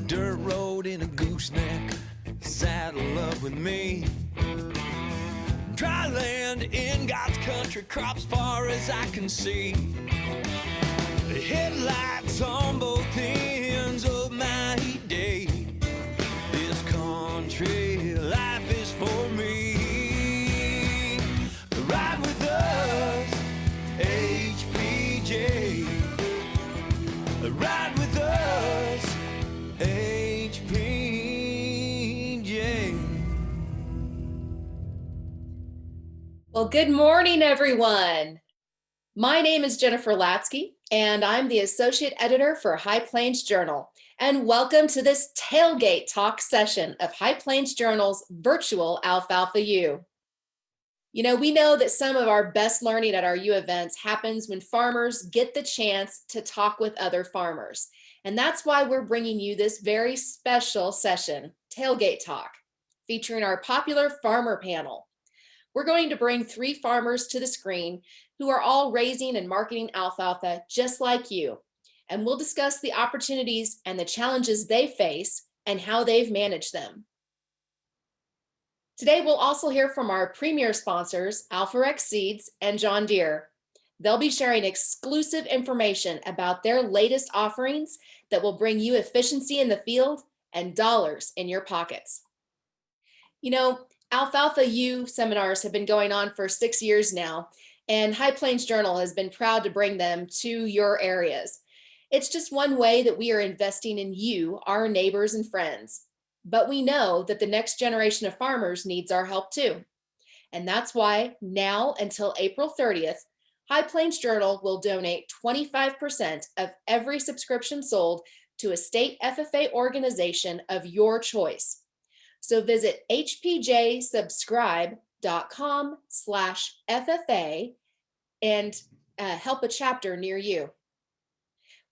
dirt road in a gooseneck, saddle up with me. Dry land in God's country, crops far as I can see. The headlights on both ends of my day. This country life is for me. Ride with us, HPJ. Ride with us, HPJ. Well, good morning, everyone. My name is Jennifer Latsky, and I'm the Associate Editor for High Plains Journal. And welcome to this tailgate talk session of High Plains Journal's virtual Alfalfa U. You know, we know that some of our best learning at our U events happens when farmers get the chance to talk with other farmers. And that's why we're bringing you this very special session, Tailgate Talk, featuring our popular farmer panel. We're going to bring 3 farmers to the screen who are all raising and marketing alfalfa just like you. And we'll discuss the opportunities and the challenges they face and how they've managed them. Today, we'll also hear from our premier sponsors, Alforex Seeds and John Deere. They'll be sharing exclusive information about their latest offerings that will bring you efficiency in the field and dollars in your pockets. You know, Alfalfa U seminars have been going on for 6 years now, and High Plains Journal has been proud to bring them to your areas. It's just one way that we are investing in you, our neighbors and friends. But we know that the next generation of farmers needs our help too. And that's why now until April 30th, High Plains Journal will donate 25% of every subscription sold to a state FFA organization of your choice. So visit hpjsubscribe.com/FFA and help a chapter near you.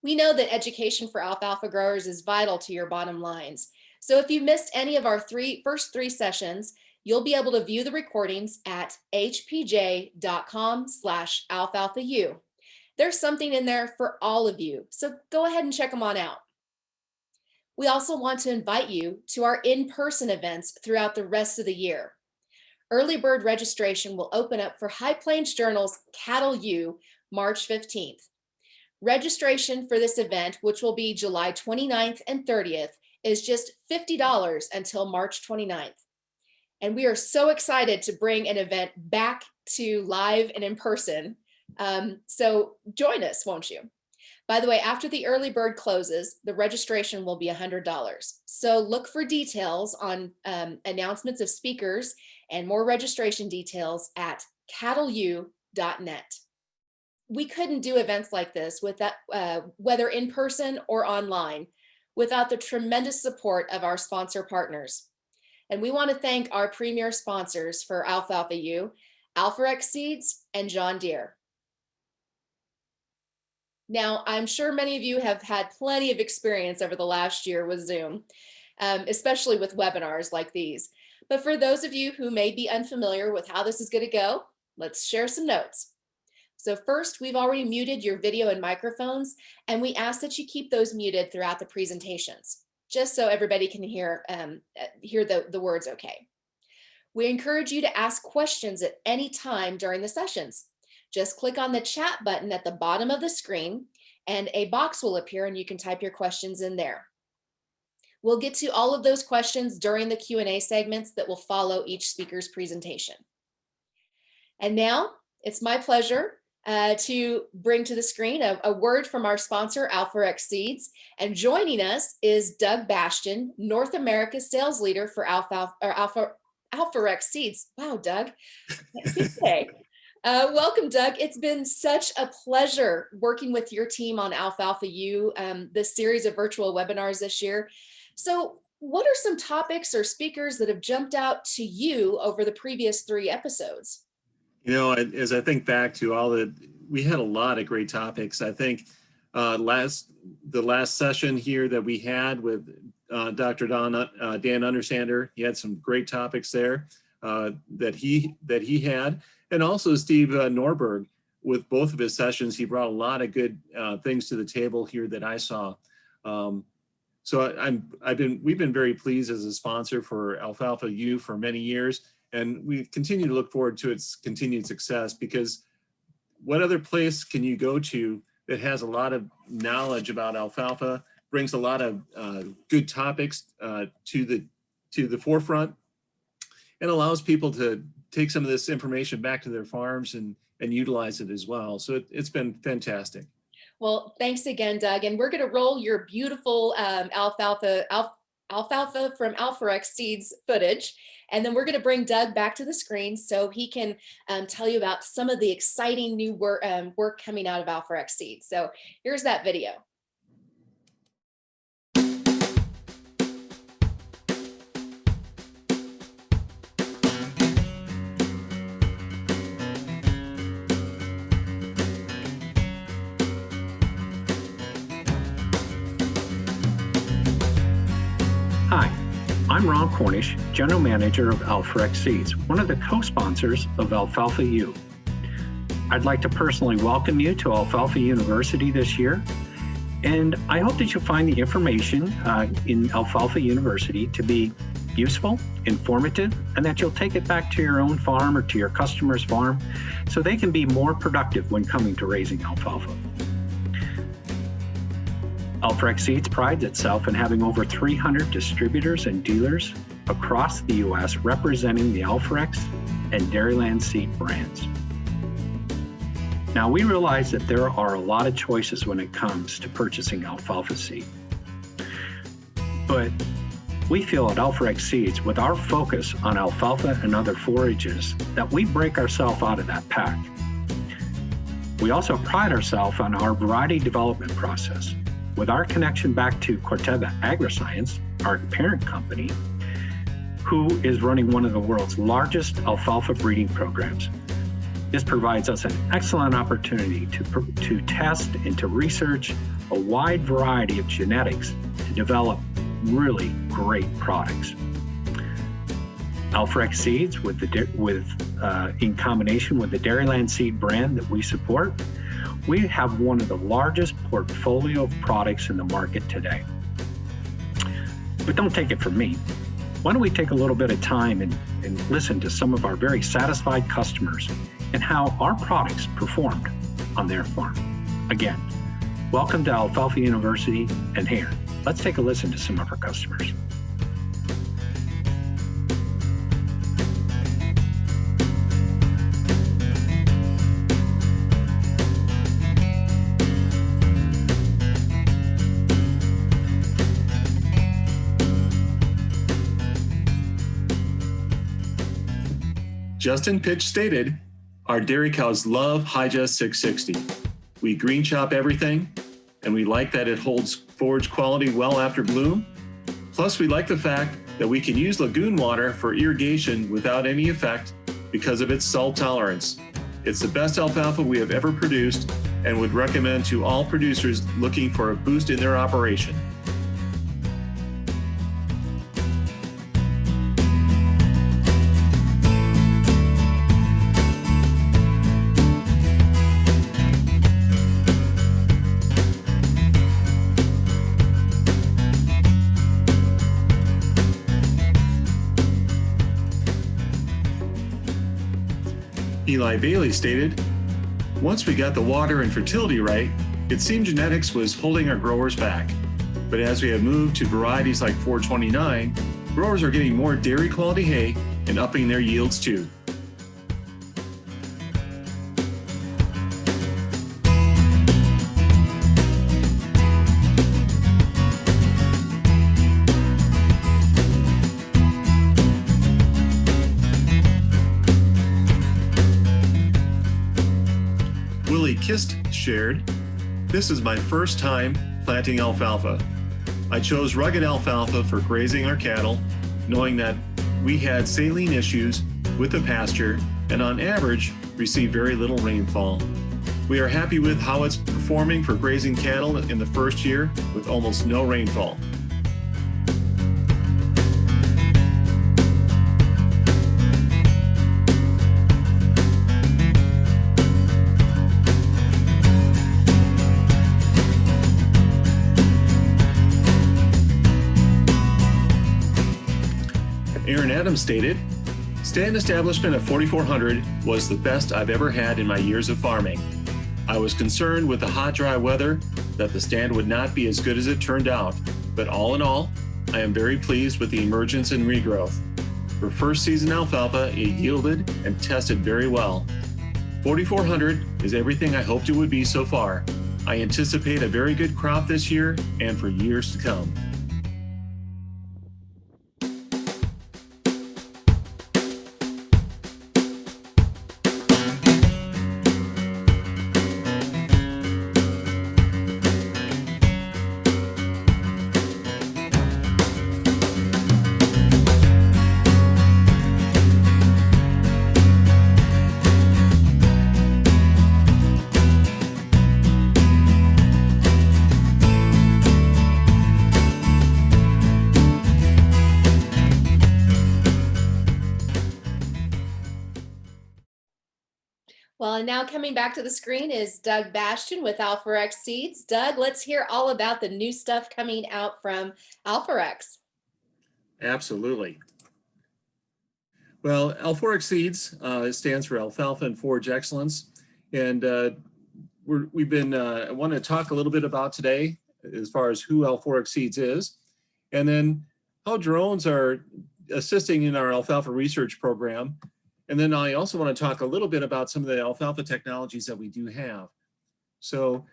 We know that education for alfalfa growers is vital to your bottom lines. So if you missed any of our first three sessions, you'll be able to view the recordings at hpj.com/alfalfau. There's something in there for all of you, so go ahead and check them on out. We also want to invite you to our in-person events throughout the rest of the year. Early bird registration will open up for High Plains Journal's Cattle U March 15th. Registration for this event, which will be July 29th and 30th, is just $50 until March 29th. And we are so excited to bring an event back to live and in person. So join us, won't you? By the way, after the early bird closes, the registration will be $100. So look for details on announcements of speakers and more registration details at cattleu.net. We couldn't do events like this whether in person or online, without the tremendous support of our sponsor partners. And we want to thank our premier sponsors for Alfalfa U, Alforex Seeds, and John Deere. Now, I'm sure many of you have had plenty of experience over the last year with Zoom, especially with webinars like these. But for those of you who may be unfamiliar with how this is going to go, let's share some notes. So first, we've already muted your video and microphones, and we ask that you keep those muted throughout the presentations, just so everybody can hear the words okay. We encourage you to ask questions at any time during the sessions. Just click on the chat button at the bottom of the screen, and a box will appear, and you can type your questions in there. We'll get to all of those questions during the Q&A segments that will follow each speaker's presentation. And now, it's my pleasure to bring to the screen a word from our sponsor, Alforex Seeds. And joining us is d.bastian, North America Sales Leader for Alforex Seeds. Wow, Doug. Good day. Welcome, Doug. It's been such a pleasure working with your team on Alfalfa U, this series of virtual webinars this year. So what are some topics or speakers that have jumped out to you over the previous 3 episodes? You know, as I think back to we had a lot of great topics. I think the last session here that we had with Dr. Dan Undersander, he had some great topics there that he had, and also Steve Norberg with both of his sessions. He brought a lot of good things to the table here that I saw. So we've been very pleased as a sponsor for Alfalfa U for many years, and we continue to look forward to its continued success, because what other place can you go to that has a lot of knowledge about alfalfa, brings a lot of good topics to the forefront, and allows people to take some of this information back to their farms and utilize it as well. So it's been fantastic. Well, thanks again, Doug. And we're going to roll your beautiful alfalfa from Alforex Seeds footage. And then we're going to bring Doug back to the screen so he can tell you about some of the exciting new work coming out of Alforex Seeds. So here's that video. Hi, I'm Ron Cornish, General Manager of Alforex Seeds, one of the co-sponsors of Alfalfa U. I'd like to personally welcome you to Alfalfa University this year, and I hope that you find the information in Alfalfa University to be useful, informative, and that you'll take it back to your own farm or to your customer's farm so they can be more productive when coming to raising alfalfa. Alforex Seeds prides itself in having over 300 distributors and dealers across the U.S. representing the Alforex and Dairyland Seed brands. Now, we realize that there are a lot of choices when it comes to purchasing alfalfa seed. But we feel at Alforex Seeds, with our focus on alfalfa and other forages, that we break ourselves out of that pack. We also pride ourselves on our variety development process. With our connection back to Corteva Agriscience, our parent company, who is running one of the world's largest alfalfa breeding programs. This provides us an excellent opportunity to test and to research a wide variety of genetics to develop really great products. Alforex Seeds, in combination with the Dairyland Seed brand that we support, we have one of the largest portfolio of products in the market today. But don't take it from me. Why don't we take a little bit of time and listen to some of our very satisfied customers and how our products performed on their farm. Again, welcome to Alfalfa University, and here, let's take a listen to some of our customers. Justin Pitch stated, our dairy cows love Hygest 660. We green chop everything, and we like that it holds forage quality well after bloom. Plus, we like the fact that we can use lagoon water for irrigation without any effect because of its salt tolerance. It's the best alfalfa we have ever produced and would recommend to all producers looking for a boost in their operation. Eli Bailey stated, once we got the water and fertility right, it seemed genetics was holding our growers back. But as we have moved to varieties like 429, growers are getting more dairy quality hay and upping their yields too. Kist shared, this is my first time planting alfalfa. I chose rugged alfalfa for grazing our cattle, knowing that we had saline issues with the pasture and on average received very little rainfall. We are happy with how it's performing for grazing cattle in the first year with almost no rainfall. Aaron Adams stated, "Stand establishment at 4,400 was the best I've ever had in my years of farming. I was concerned with the hot, dry weather that the stand would not be as good as it turned out, but all in all, I am very pleased with the emergence and regrowth. For first season alfalfa, it yielded and tested very well. 4,400 is everything I hoped it would be so far. I anticipate a very good crop this year and for years to come." Well, and now coming back to the screen is d.bastian with Alforex Seeds. Doug, let's hear all about the new stuff coming out from Alforex. Absolutely. Well, Alforex Seeds stands for Alfalfa and Forage Excellence. And I want to talk a little bit about today as far as who Alforex Seeds is, and then how drones are assisting in our alfalfa research program. And then I also want to talk a little bit about some of the alfalfa technologies that we do have. So,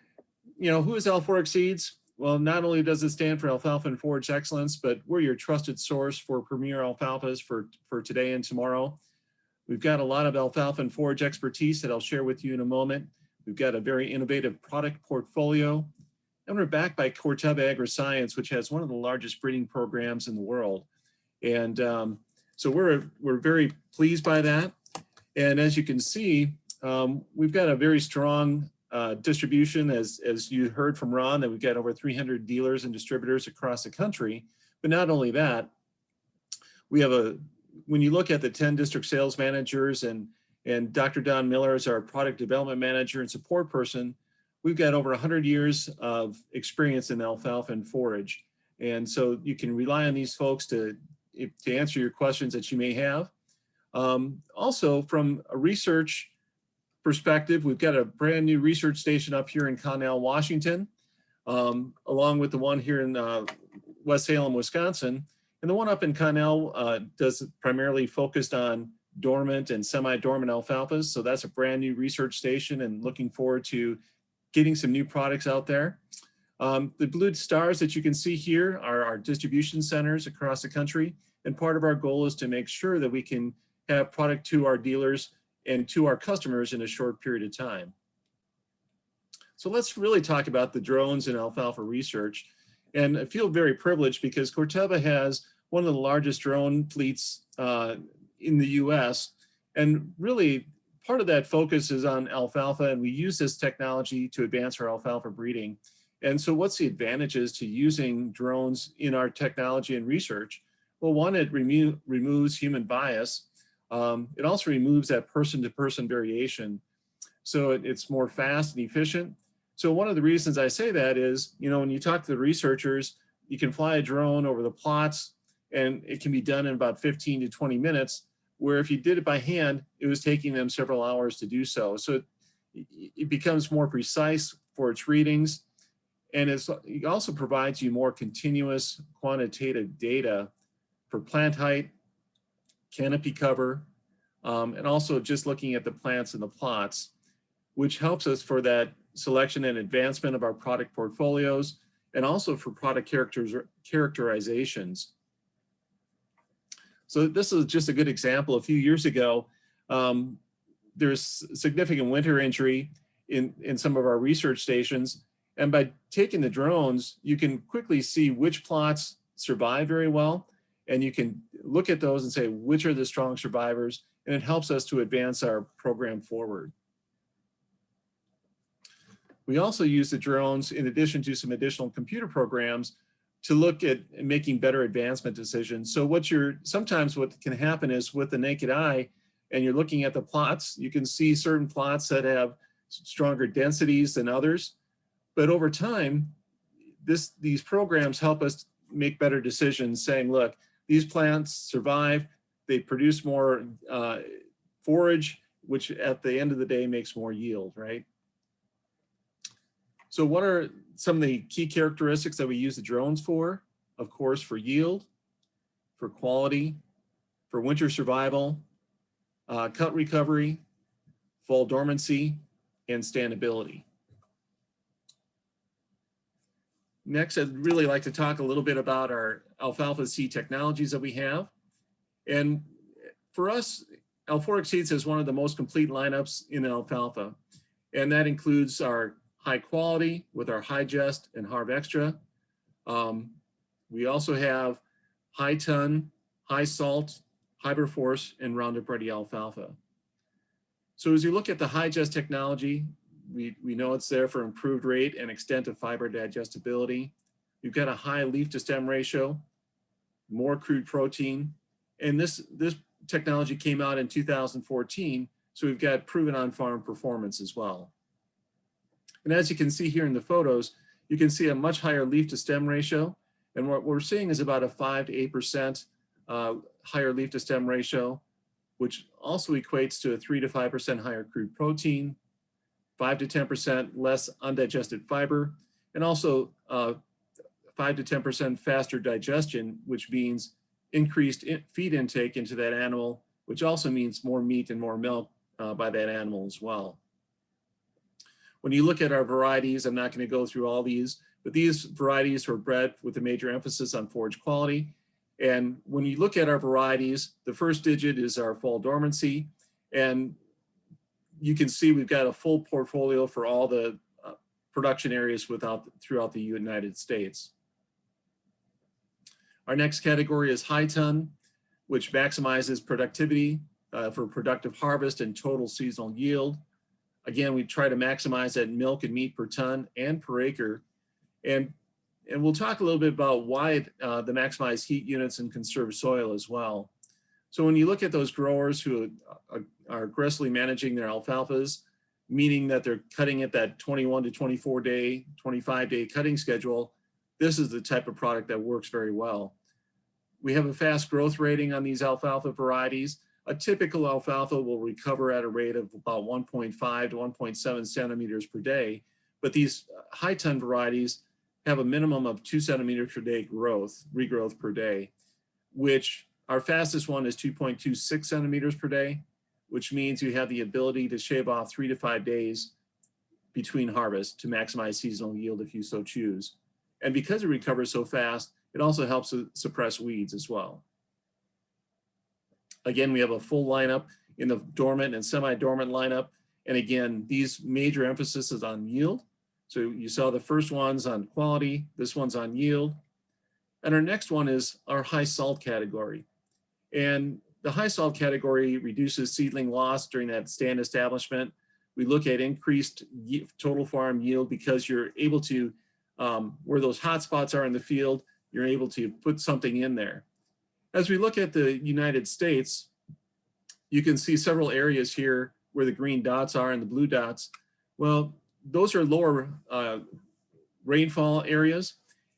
who is Alforex Seeds? Well, not only does it stand for Alfalfa and Forage Excellence, but we're your trusted source for premier alfalfas for today and tomorrow. We've got a lot of alfalfa and forage expertise that I'll share with you in a moment. We've got a very innovative product portfolio, and we're backed by Corteva AgriScience, which has one of the largest breeding programs in the world. And so we're very pleased by that. And as you can see, we've got a very strong distribution, as you heard from Ron, that we've got over 300 dealers and distributors across the country. But not only that, we have when you look at the 10 district sales managers and Dr. Don Miller is our product development manager and support person, we've got over 100 years of experience in alfalfa and forage. And so you can rely on these folks to answer your questions that you may have. Also, from a research perspective, we've got a brand new research station up here in Connell, Washington, along with the one here in West Salem, Wisconsin. And the one up in Connell does primarily focused on dormant and semi-dormant alfalfas. So that's a brand new research station, and looking forward to getting some new products out there. The blue stars that you can see here are our distribution centers across the country. And part of our goal is to make sure that we can have product to our dealers and to our customers in a short period of time. So let's really talk about the drones and alfalfa research. And I feel very privileged because Corteva has one of the largest drone fleets in the US. And really part of that focus is on alfalfa, and we use this technology to advance our alfalfa breeding. And so what's the advantages to using drones in our technology and research? Well, one, it removes human bias. It also removes that person-to-person variation. So it's more fast and efficient. So one of the reasons I say that is, when you talk to the researchers, you can fly a drone over the plots and it can be done in about 15 to 20 minutes, where if you did it by hand, it was taking them several hours to do so. So it becomes more precise for its readings. And it also provides you more continuous quantitative data for plant height, canopy cover, and also just looking at the plants and the plots, which helps us for that selection and advancement of our product portfolios, and also for product characterizations. So this is just a good example. A few years ago, there's significant winter injury in some of our research stations. And by taking the drones, you can quickly see which plots survive very well. And you can look at those and say, which are the strong survivors? And it helps us to advance our program forward. We also use the drones in addition to some additional computer programs to look at making better advancement decisions. So sometimes what can happen is with the naked eye, and you're looking at the plots, you can see certain plots that have stronger densities than others. But over time, these programs help us make better decisions, saying, look, these plants survive, they produce more forage, which at the end of the day makes more yield, right? So what are some of the key characteristics that we use the drones for? Of course, for yield, for quality, for winter survival, cut recovery, fall dormancy, and standability. Next, I'd really like to talk a little bit about our alfalfa seed technologies that we have. And for us, Alforex Seeds has one of the most complete lineups in alfalfa. And that includes our high quality with our High-Gest and Harv Extra. We also have high ton, high salt, Hybrid Force, and Roundup Ready alfalfa. So as you look at the High-Gest technology, we know it's there for improved rate and extent of fiber digestibility. We've got a high leaf to stem ratio, more crude protein, and this technology came out in 2014, so we've got proven on-farm performance as well. And as you can see here in the photos, you can see a much higher leaf to stem ratio, and what we're seeing is about a 5 to 8% higher leaf to stem ratio, which also equates to a 3 to 5% higher crude protein, 5 to 10% less undigested fiber, and also 5 to 10% faster digestion, which means increased feed intake into that animal, which also means more meat and more milk by that animal as well. When you look at our varieties, I'm not going to go through all these, but these varieties were bred with a major emphasis on forage quality. And when you look at our varieties, the first digit is our fall dormancy, and you can see we've got a full portfolio for all the production areas throughout the United States. Our next category is high ton, which maximizes productivity for productive harvest and total seasonal yield. Again, we try to maximize that milk and meat per ton and per acre. And we'll talk a little bit about why the maximized heat units and conserved soil as well. So when you look at those growers who are aggressively managing their alfalfas, meaning that they're cutting at that 21 to 24 day, 25 day cutting schedule, this is the type of product that works very well. We have a fast growth rating on these alfalfa varieties. A typical alfalfa will recover at a rate of about 1.5 to 1.7 centimeters per day, but these high ton varieties have a minimum of 2 centimeters per day regrowth per day, which our fastest one is 2.26 centimeters per day, which means you have the ability to shave off 3 to 5 days between harvests to maximize seasonal yield if you so choose. And because it recovers so fast, it also helps to suppress weeds as well. Again, we have a full lineup in the dormant and semi-dormant lineup. And again, these major emphasis is on yield. So you saw the first one's on quality, this one's on yield. And our next one is our high salt category. And the high salt category reduces seedling loss during that stand establishment. We look at increased total farm yield because you're able to, where those hot spots are in the field, you're able to put something in there. As we look at the United States, you can see several areas here where the green dots are and the blue dots. Well, those are lower rainfall areas.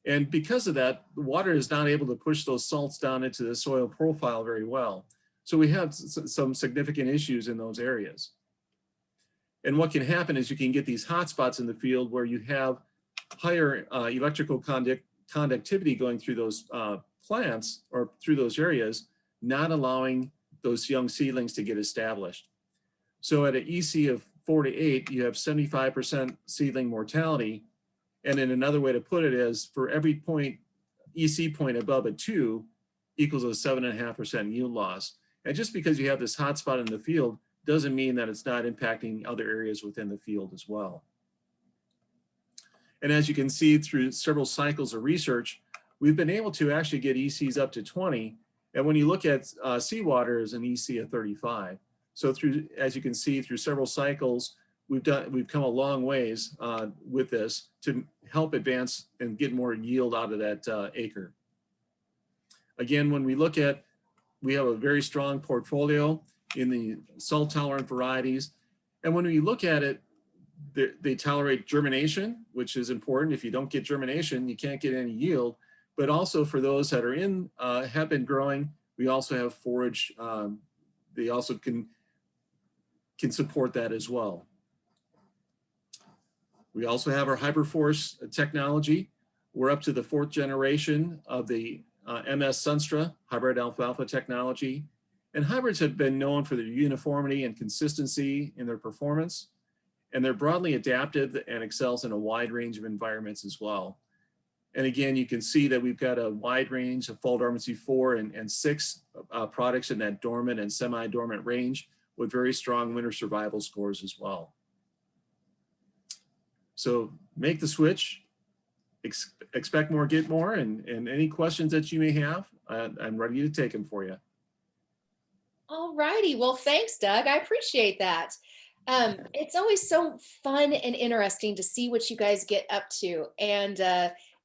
And because of that, the water is not able to push those salts down into the soil profile very well. So we have some significant issues in those areas. And what can happen is you can get these hot spots in the field where you have higher electrical conductivity going through those plants or through those areas, not allowing those young seedlings to get established. So at an EC of 4 to 8, you have 75% seedling mortality. And then another way to put it is for every point, EC point above a 2 equals a 7.5% yield loss. And just because you have this hot spot in the field doesn't mean that it's not impacting other areas within the field as well. And as you can see through several cycles of research, we've been able to actually get ECs up to 20. And when you look at seawater is an EC of 35. So through, as you can see, through several cycles, we've come a long ways with this to help advance and get more yield out of that acre. Again, when we look at, we have a very strong portfolio in the salt tolerant varieties. And when we look at it, they tolerate germination, which is important. If you don't get germination, you can't get any yield. But also for those that are have been growing, we also have forage. They also can support that as well. We also have our hybrid force technology. We're up to the 4th generation of the MS Sunstra hybrid alfalfa technology. And hybrids have been known for their uniformity and consistency in their performance. And they're broadly adaptive and excels in a wide range of environments as well. And again, you can see that we've got a wide range of fall dormancy 4 and 6 products in that dormant and semi-dormant range with very strong winter survival scores as well. So make the switch, expect more, get more, and any questions that you may have, I'm ready to take them for you. All righty. Well, thanks, Doug. I appreciate that. It's always so fun and interesting to see what you guys get up to,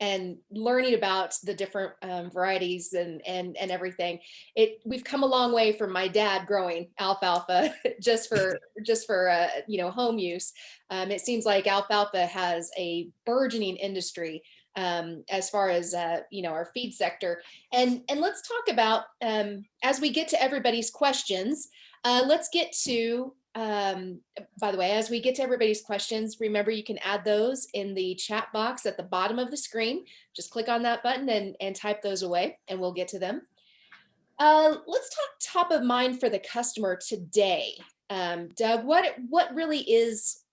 and learning about the different varieties and everything. We've come a long way from my dad growing alfalfa just for home use. It seems like alfalfa has a burgeoning industry as far as our feed sector. And let's talk about as we get to everybody's questions. Let's get to by the way, as we get to everybody's questions, remember you can add those in the chat box at the bottom of the screen. Just click on that button and type those away, and we'll get to them. Let's talk top of mind for the customer today. Doug, what really is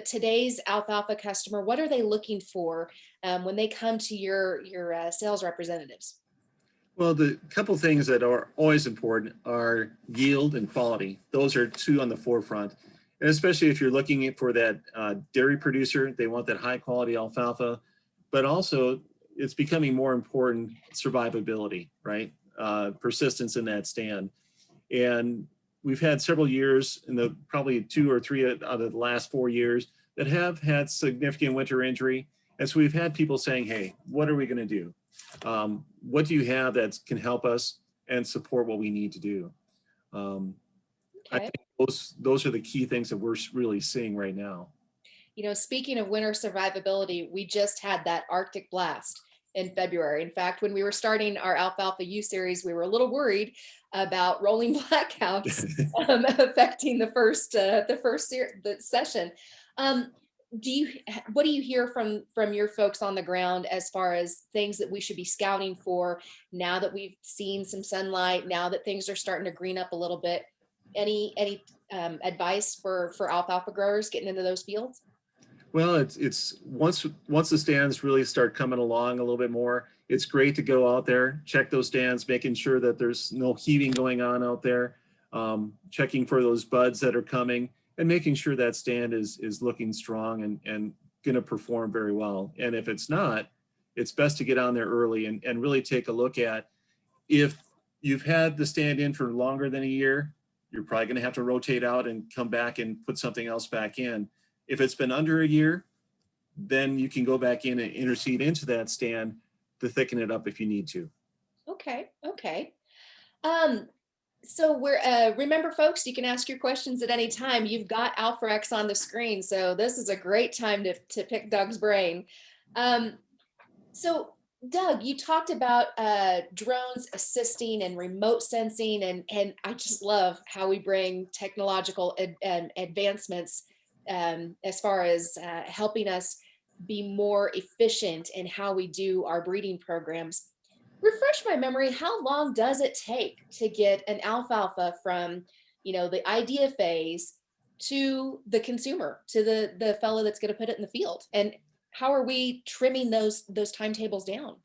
today's alfalfa customer? What are they looking for when they come to your sales representatives? Well, the couple things that are always important are yield and quality. Those are two on the forefront. And especially if you're looking for that dairy producer, they want that high quality alfalfa, but also it's becoming more important, survivability, right? Persistence in that stand. And we've had several years in the probably 2 or 3 out of the last 4 years that have had significant winter injury. And so we've had people saying, hey, what are we going to do? What do you have that can help us and support what we need to do? Okay. I think those are the key things that we're really seeing right now. Speaking of winter survivability, we just had that Arctic blast in February. In fact, when we were starting our Alfalfa U series, we were a little worried about rolling blackouts affecting the first session. What do you hear from your folks on the ground as far as things that we should be scouting for now that we've seen some sunlight, now that things are starting to green up a little bit? Any advice for alfalfa growers getting into those fields? Well, it's once the stands really start coming along a little bit more, it's great to go out there, check those stands, making sure that there's no heaving going on out there, checking for those buds that are coming, and making sure that stand is looking strong and going to perform very well. And if it's not, it's best to get on there early and really take a look at, if you've had the stand in for longer than a year, you're probably going to have to rotate out and come back and put something else back in. If it's been under a year, then you can go back in and interseed into that stand to thicken it up if you need to. Okay. So remember, folks, you can ask your questions at any time. You've got Alforex on the screen, so this is a great time to pick Doug's brain. So, Doug, you talked about drones assisting and remote sensing, and I just love how we bring technological advancements as far as helping us be more efficient in how we do our breeding programs. Refresh my memory, how long does it take to get an alfalfa from, the idea phase to the consumer, to the fellow that's going to put it in the field? And how are we trimming those timetables down?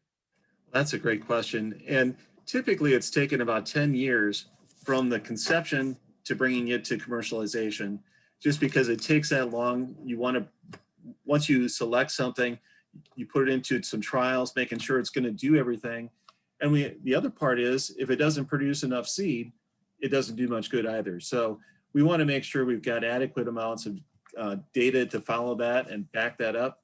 That's a great question. And typically it's taken about 10 years from the conception to bringing it to commercialization, just because it takes that long. Once you select something, you put it into some trials, making sure it's going to do everything. And the other part is, if it doesn't produce enough seed, it doesn't do much good either. So we want to make sure we've got adequate amounts of data to follow that and back that up.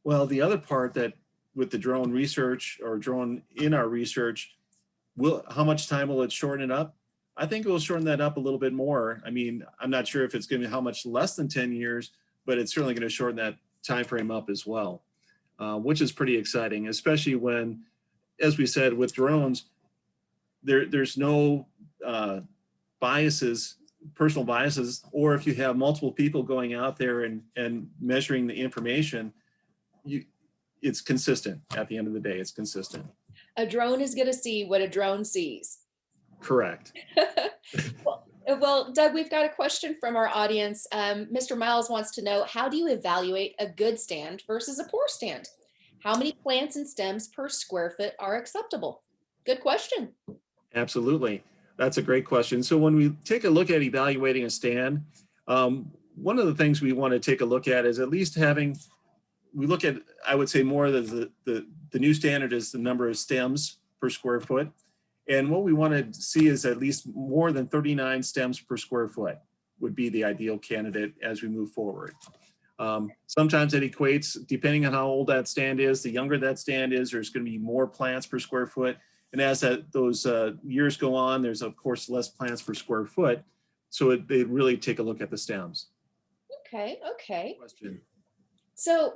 Well, the other part that with the drone research or drone in our research, how much time will it shorten it up? I think it will shorten that up a little bit more. I mean, I'm not sure if it's going to be how much less than 10 years, but it's certainly going to shorten that time frame up as well, which is pretty exciting, especially when as we said, with drones, there's no biases, personal biases, or if you have multiple people going out there and measuring the information, it's consistent. At the end of the day, it's consistent. A drone is going to see what a drone sees. Correct. Well, Doug, we've got a question from our audience. Mr. Miles wants to know, how do you evaluate a good stand versus a poor stand? How many plants and stems per square foot are acceptable? Good question. Absolutely. That's a great question. So when we take a look at evaluating a stand, one of the things we want to take a look at is at least we look at, I would say more the new standard is the number of stems per square foot. And what we want to see is at least more than 39 stems per square foot would be the ideal candidate as we move forward. Sometimes it equates, depending on how old that stand is, the younger that stand is, there's going to be more plants per square foot. And as those years go on, there's of course less plants per square foot. So they really take a look at the stems. Okay. Question. So,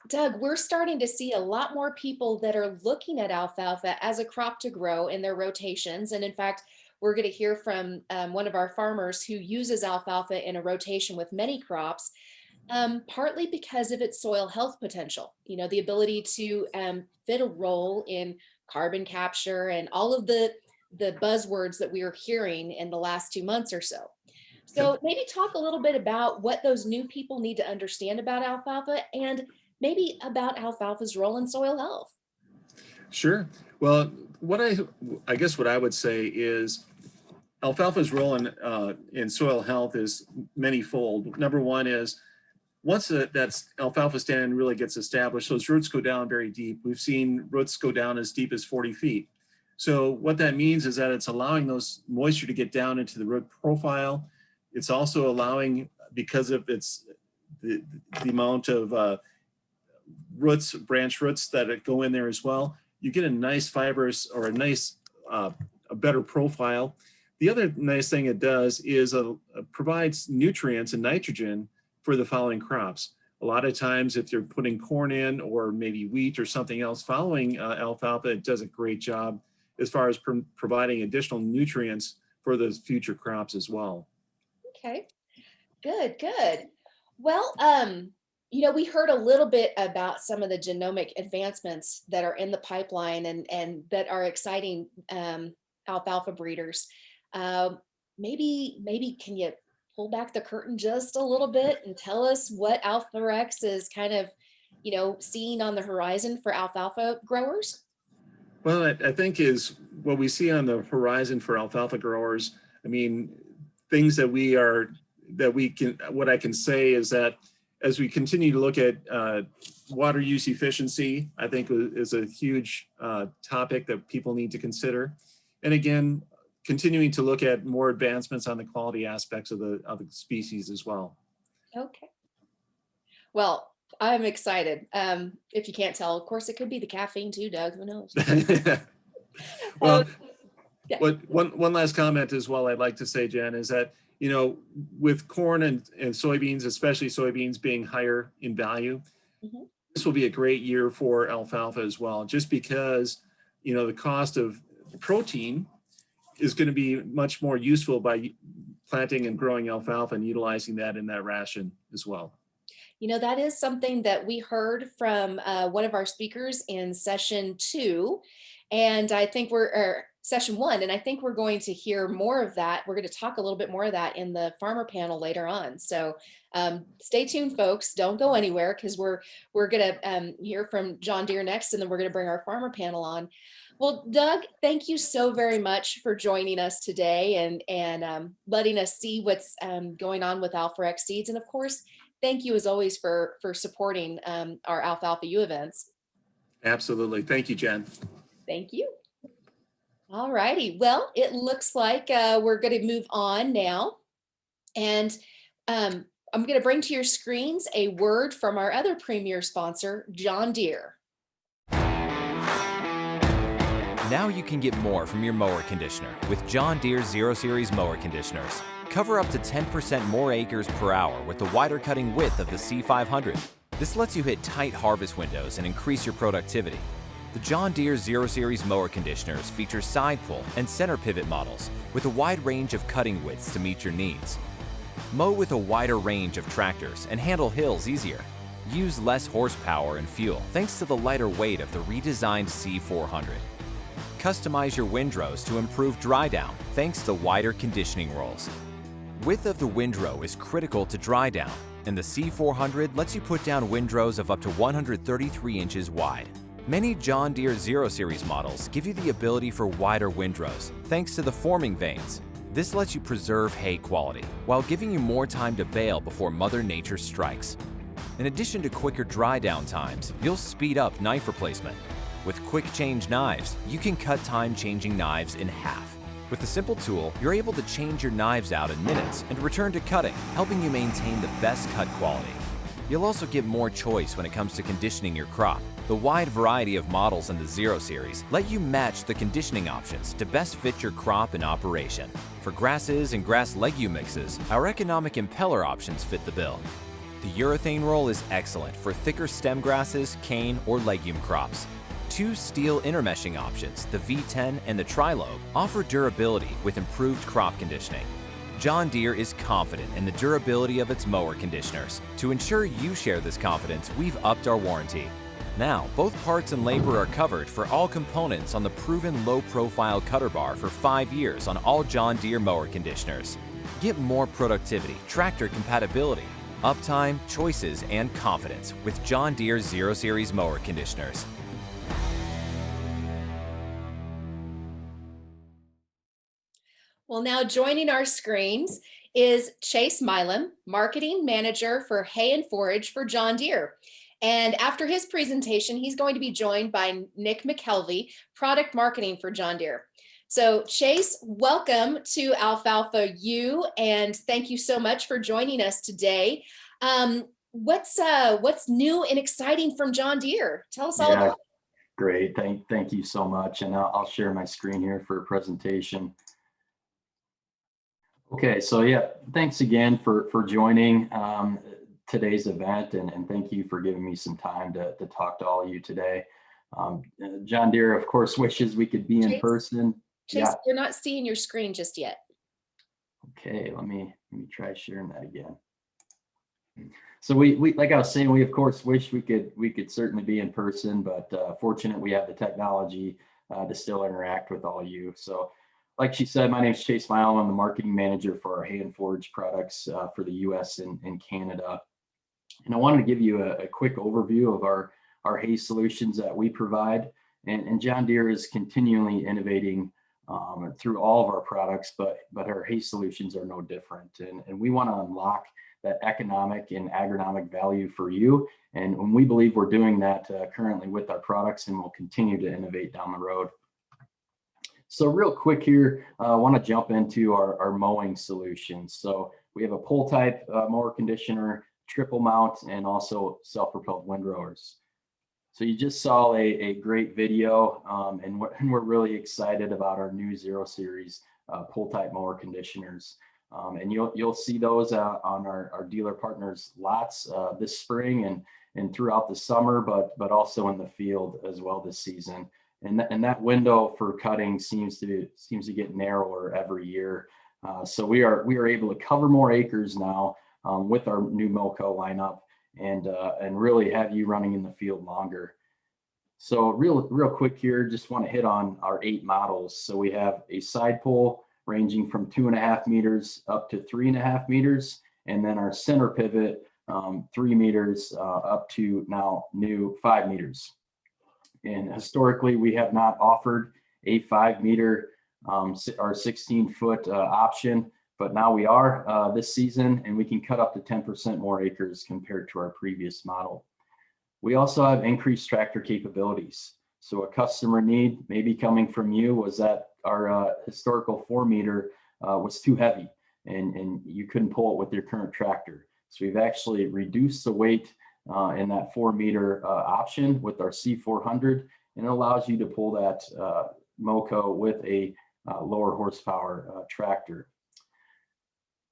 Doug, we're starting to see a lot more people that are looking at alfalfa as a crop to grow in their rotations. And in fact, we're going to hear from one of our farmers who uses alfalfa in a rotation with many crops, partly because of its soil health potential, the ability to fit a role in carbon capture and all of the buzzwords that we are hearing in the last 2 months or so. So maybe talk a little bit about what those new people need to understand about alfalfa and maybe about alfalfa's role in soil health. Sure. Well, I guess what I would say is alfalfa's role in soil health is manyfold. Number one is once that alfalfa stand really gets established, those roots go down very deep. We've seen roots go down as deep as 40 feet. So what that means is that it's allowing those moisture to get down into the root profile. It's also allowing, because of the amount of branch roots that go in there as well, you get a nice fibrous or a better profile. The other nice thing it does is provides nutrients and nitrogen for the following crops. A lot of times if you're putting corn in or maybe wheat or something else following alfalfa, it does a great job as far as providing additional nutrients for those future crops as well. Okay, good. Well, we heard a little bit about some of the genomic advancements that are in the pipeline and that are exciting alfalfa breeders. Maybe can you pull back the curtain just a little bit and tell us what Alforex is kind of, seeing on the horizon for alfalfa growers? Well, I think is what we see on the horizon for alfalfa growers. I mean, things what I can say is that as we continue to look at water use efficiency, I think is a huge topic that people need to consider. And again, continuing to look at more advancements on the quality aspects of the species as well. Okay. Well, I'm excited. If you can't tell, of course, it could be the caffeine too, Doug. Who knows? Well, yeah. one last comment as well I'd like to say, Jen, is that, with corn and soybeans, especially soybeans being higher in value, this will be a great year for alfalfa as well, just because, the cost of protein is going to be much more useful by planting and growing alfalfa and utilizing that in that ration as well. That is something that we heard from one of our speakers in session 2, and I think session 1, and I think we're going to hear more of that. We're going to talk a little bit more of that in the farmer panel later on. So stay tuned, folks. Don't go anywhere, because we're going to hear from John Deere next, and then we're going to bring our farmer panel on. Well, Doug, thank you so very much for joining us today and letting us see what's going on with Alforex Seeds. And of course, thank you as always for supporting our Alfalfa U events. Absolutely. Thank you, Jen. Thank you. All righty. Well, it looks like we're going to move on now. And I'm going to bring to your screens a word from our other premier sponsor, John Deere. Now you can get more from your mower conditioner with John Deere 0 Series mower conditioners. Cover up to 10% more acres per hour with the wider cutting width of the C500. This lets you hit tight harvest windows and increase your productivity. The John Deere 0 Series mower conditioners feature side pull and center pivot models with a wide range of cutting widths to meet your needs. Mow with a wider range of tractors and handle hills easier. Use less horsepower and fuel thanks to the lighter weight of the redesigned C400. Customize your windrows to improve dry down thanks to wider conditioning rolls. Width of the windrow is critical to dry down, and the C400 lets you put down windrows of up to 133 inches wide. Many John Deere 0 Series models give you the ability for wider windrows thanks to the forming vanes. This lets you preserve hay quality while giving you more time to bale before Mother Nature strikes. In addition to quicker dry down times, you'll speed up knife replacement. With quick change knives, you can cut time changing knives in half. With the simple tool, you're able to change your knives out in minutes and return to cutting, helping you maintain the best cut quality. You'll also get more choice when it comes to conditioning your crop. The wide variety of models in the 0 Series let you match the conditioning options to best fit your crop and operation. For grasses and grass legume mixes, our economic impeller options fit the bill. The urethane roll is excellent for thicker stem grasses, cane, or legume crops. Two steel intermeshing options, the V10 and the Trilobe, offer durability with improved crop conditioning. John Deere is confident in the durability of its mower conditioners. To ensure you share this confidence, we've upped our warranty. Now, both parts and labor are covered for all components on the proven low-profile cutter bar for 5 years on all John Deere mower conditioners. Get more productivity, tractor compatibility, uptime, choices, and confidence with John Deere 0 Series mower conditioners. Well, now joining our screens is Chase Milem, Marketing Manager for Hay and Forage for John Deere. And after his presentation, he's going to be joined by Nick McKelvey, Product Marketing for John Deere. So Chase, welcome to Alfalfa U, and thank you so much for joining us today. What's new and exciting from John Deere? Tell us all about it. Great, thank you so much. And I'll share my screen here for a presentation. Okay, so yeah, thanks again for joining today's event, and thank you for giving me some time to talk to all of you today. John Deere, of course, wishes we could be in person. Chase, yeah. We're not seeing your screen just yet. Okay, let me try sharing that again. So we like I was saying, we of course wish we could certainly be in person, but fortunate we have the technology to still interact with all of you. So like she said, my name is Chase Milem. I'm the marketing manager for our hay and forage products for the US and Canada. And I wanted to give you a quick overview of our hay solutions that we provide. And John Deere is continually innovating through all of our products, but our hay solutions are no different. And we want to unlock that economic and agronomic value for you. And we believe we're doing that currently with our products, and we'll continue to innovate down the road. So real quick here, I want to jump into our mowing solutions. So we have a pull type mower conditioner, triple mount, and also self-propelled windrowers. So you just saw a great video, and we're really excited about our new 0 Series pull type mower conditioners. And you'll see those on our dealer partners lots this spring and throughout the summer, but also in the field as well this season. And that window for cutting seems to get narrower every year. So we are able to cover more acres now with our new Moco lineup and really have you running in the field longer. So real quick here, just want to hit on our 8 models. So we have a side pull ranging from 2.5 meters up to 3.5 meters, and then our center pivot 3 meters up to now new 5 meters. And historically, we have not offered a 5 meter or 16-foot option, but now we are this season, and we can cut up to 10% more acres compared to our previous model. We also have increased tractor capabilities. So a customer need maybe coming from you was that our historical 4 meter was too heavy and you couldn't pull it with your current tractor. So we've actually reduced the weight in that 4 meter option with our C400, and it allows you to pull that Moco with a lower horsepower tractor.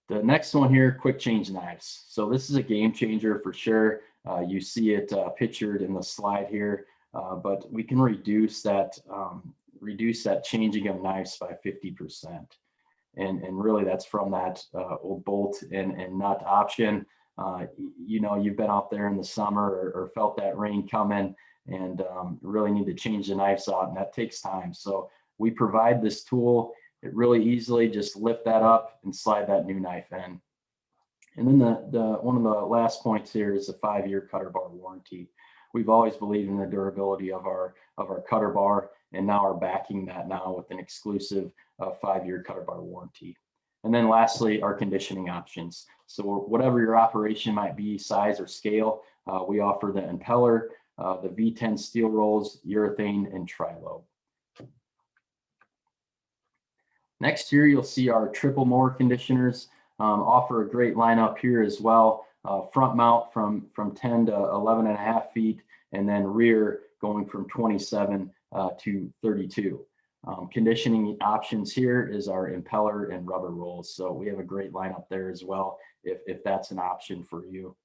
The next one here, quick change knives. So this is a game changer for sure. You see it pictured in the slide here. but we can reduce that changing of knives by 50%. And really that's from that old bolt and nut option. You know, you've been out there in the summer or felt that rain coming and really need to change the knives out, and that takes time. So we provide this tool. It really easily just lift that up and slide that new knife in. And then the one of the last points here is the 5-year cutter bar warranty. We've always believed in the durability of our cutter bar, and now are backing that now with an exclusive 5-year cutter bar warranty. And then lastly, our conditioning options. So whatever your operation might be, size or scale, we offer the impeller, the V10 steel rolls, urethane, and tri-lobe. Next here, you'll see our triple mower conditioners. Offer a great lineup here as well. Front mount from 10 to 11.5 feet, and then rear going from 27 to 32. Conditioning options here is our impeller and rubber rolls. So we have a great lineup there as well, if that's an option for you.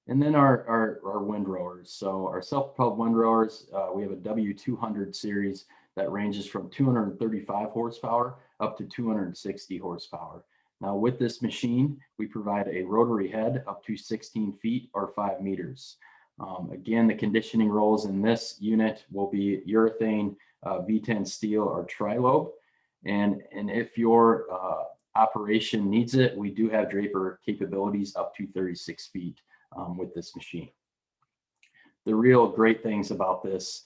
And then our windrowers. So our self-propelled windrowers, we have a W200 series that ranges from 235 horsepower up to 260 horsepower. Now with this machine, we provide a rotary head up to 16 feet or 5 meters. Again, the conditioning rolls in this unit will be urethane, V10 steel, or tri-lobe. And if your operation needs it, we do have draper capabilities up to 36 feet with this machine. The real great things about this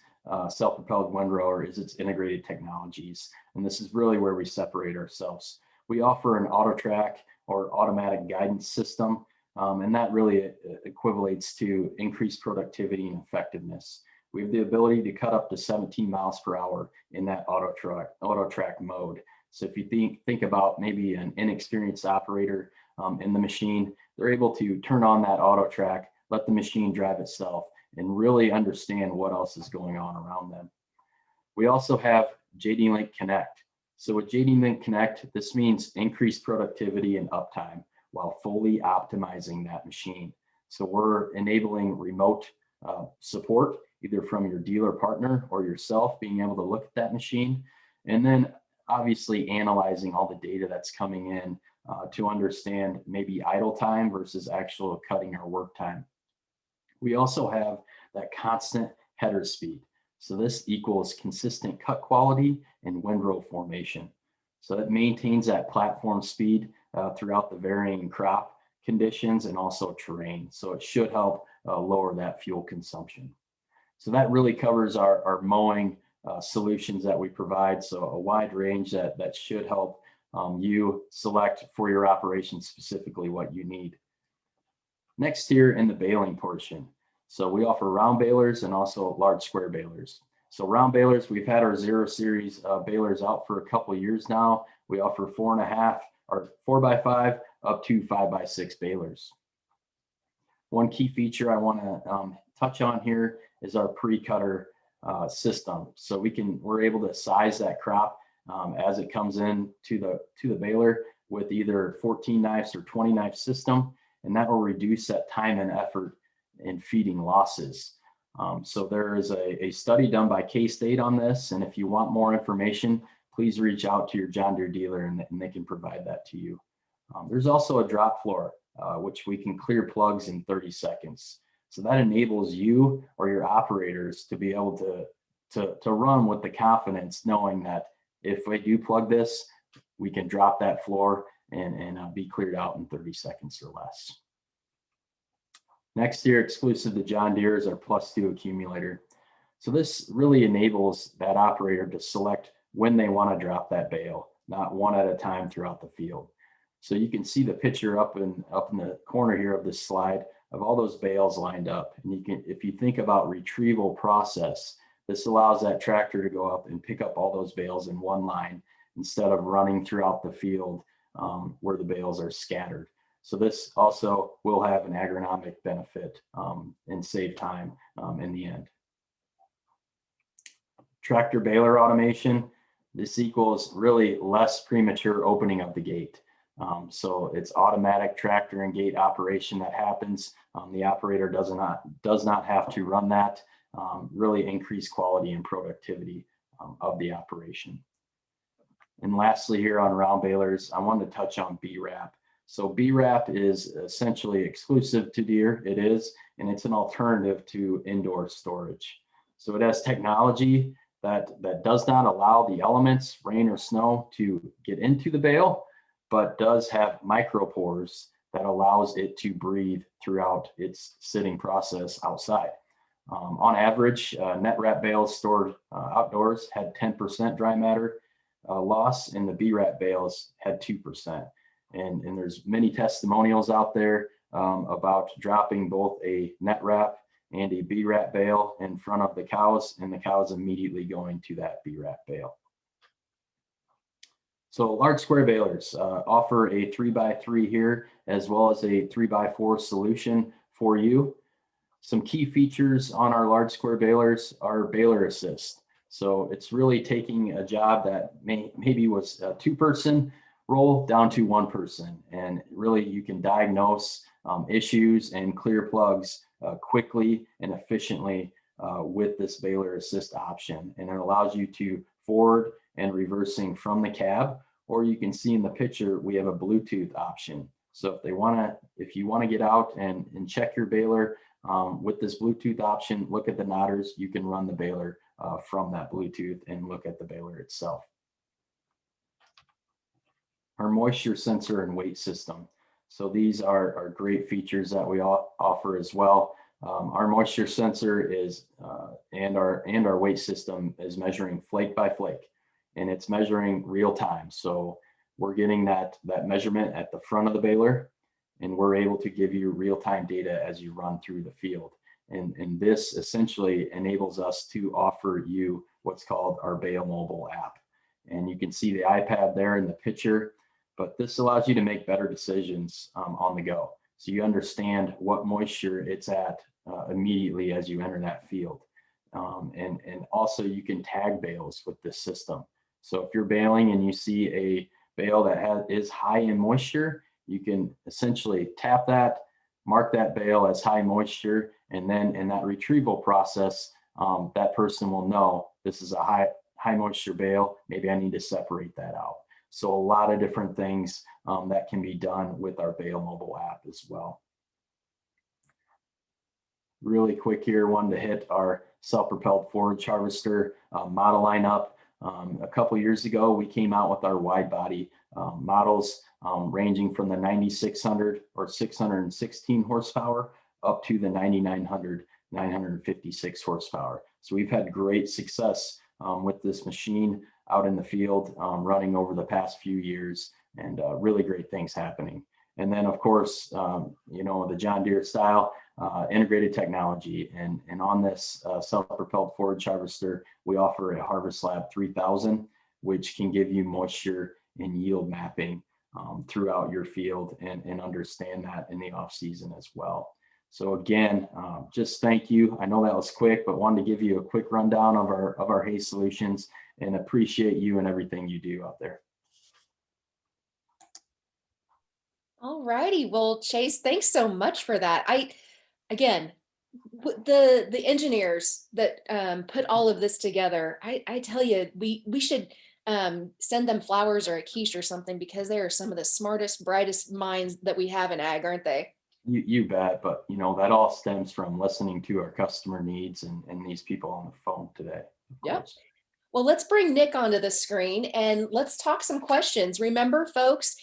self-propelled windrower is its integrated technologies. And this is really where we separate ourselves. We offer an auto track or automatic guidance system, and that really equivalates to increased productivity and effectiveness. We have the ability to cut up to 17 miles per hour in that auto track mode. So if you think about maybe an inexperienced operator in the machine, they're able to turn on that auto track, let the machine drive itself, and really understand what else is going on around them. We also have JD-Link Connect. So with JD-Link Connect, this means increased productivity and uptime while fully optimizing that machine. So we're enabling remote support, either from your dealer partner or yourself, being able to look at that machine, and then obviously analyzing all the data that's coming in to understand maybe idle time versus actual cutting or work time. We also have that constant header speed. So this equals consistent cut quality and windrow formation. So it maintains that platform speed throughout the varying crop conditions and also terrain. So it should help lower that fuel consumption. So that really covers our mowing solutions that we provide. So a wide range that should help you select for your operation specifically what you need. Next here in the baling portion. So we offer round balers and also large square balers. So round balers, we've had our 0 series balers out for a couple of years now. We offer 4.5 or 4x5 up to 5x6 balers. One key feature I want to touch on here is our pre-cutter system. So we're able to size that crop as it comes in to the baler with either 14 knives or 20 knife system, and that will reduce that time and effort in feeding losses. So there is a study done by K-State on this, and if you want more information, please reach out to your John Deere dealer and they can provide that to you. There's also a drop floor, which we can clear plugs in 30 seconds. So that enables you or your operators to be able to run with the confidence, knowing that if we do plug this, we can drop that floor and be cleared out in 30 seconds or less. Next here, exclusive to John Deere, is our +2 accumulator. So this really enables that operator to select when they want to drop that bale, not one at a time throughout the field. So you can see the picture up in the corner here of this slide of all those bales lined up. And you can, if you think about retrieval process, this allows that tractor to go up and pick up all those bales in one line instead of running throughout the field where the bales are scattered. So this also will have an agronomic benefit and save time in the end. Tractor baler automation. This equals really less premature opening of the gate. So it's automatic tractor and gate operation that happens. The operator does not have to run that really increase quality and productivity of the operation. And lastly, here on round balers, I wanted to touch on B-Wrap. So B-Wrap is essentially exclusive to Deere. It is, and it's an alternative to indoor storage. So it has technology that does not allow the elements, rain or snow, to get into the bale, but does have micropores that allows it to breathe throughout its sitting process outside. On average, net wrap bales stored outdoors had 10% dry matter loss, and the B-Wrap bales had 2%. And there's many testimonials out there about dropping both a net wrap and a B-Wrap bale in front of the cows, and the cows immediately going to that B-Wrap bale. So large square balers offer a 3x3 here, as well as a 3x4 solution for you. Some key features on our large square balers are baler assist. So it's really taking a job that maybe was a 2-person roll down to 1 person. And really you can diagnose issues and clear plugs quickly and efficiently with this baler assist option. And it allows you to forward and reversing from the cab, or you can see in the picture, we have a Bluetooth option. So if you want to get out and check your baler with this Bluetooth option, look at the knotters, you can run the baler from that Bluetooth and look at the baler itself. Our moisture sensor and weight system. So these are great features that we offer as well. Our moisture sensor is and our weight system is measuring flake by flake, and it's measuring real time. So we're getting that measurement at the front of the baler, and we're able to give you real-time data as you run through the field. And this essentially enables us to offer you what's called our Bale mobile app. And you can see the iPad there in the picture, but this allows you to make better decisions on the go. So you understand what moisture it's at immediately as you enter that field. And also you can tag bales with this system. So if you're baling and you see a bale that is high in moisture, you can essentially tap that, mark that bale as high moisture, and then in that retrieval process, that person will know this is a high moisture bale. Maybe I need to separate that out. So a lot of different things that can be done with our Bale mobile app as well. Really quick here, wanted to hit our self-propelled forage harvester model lineup. A couple years ago, we came out with our wide body models ranging from the 9600 or 616 horsepower up to the 9900, 956 horsepower. So we've had great success with this machine out in the field running over the past few years, and really great things happening. And then of course, the John Deere style integrated technology, and on this self-propelled forage harvester, we offer a Harvest Lab 3000, which can give you moisture and yield mapping throughout your field and understand that in the off season as well. So again, just thank you. I know that was quick, but wanted to give you a quick rundown of our hay solutions, and appreciate you and everything you do out there. All righty. Well, Chase, thanks so much for that. Again, the engineers that put all of this together, I tell you, we should send them flowers or a quiche or something, because they are some of the smartest, brightest minds that we have in ag, aren't they? You bet. But that all stems from listening to our customer needs and these people on the phone today. Yep. Well, let's bring Nick onto the screen and let's talk some questions. Remember, folks,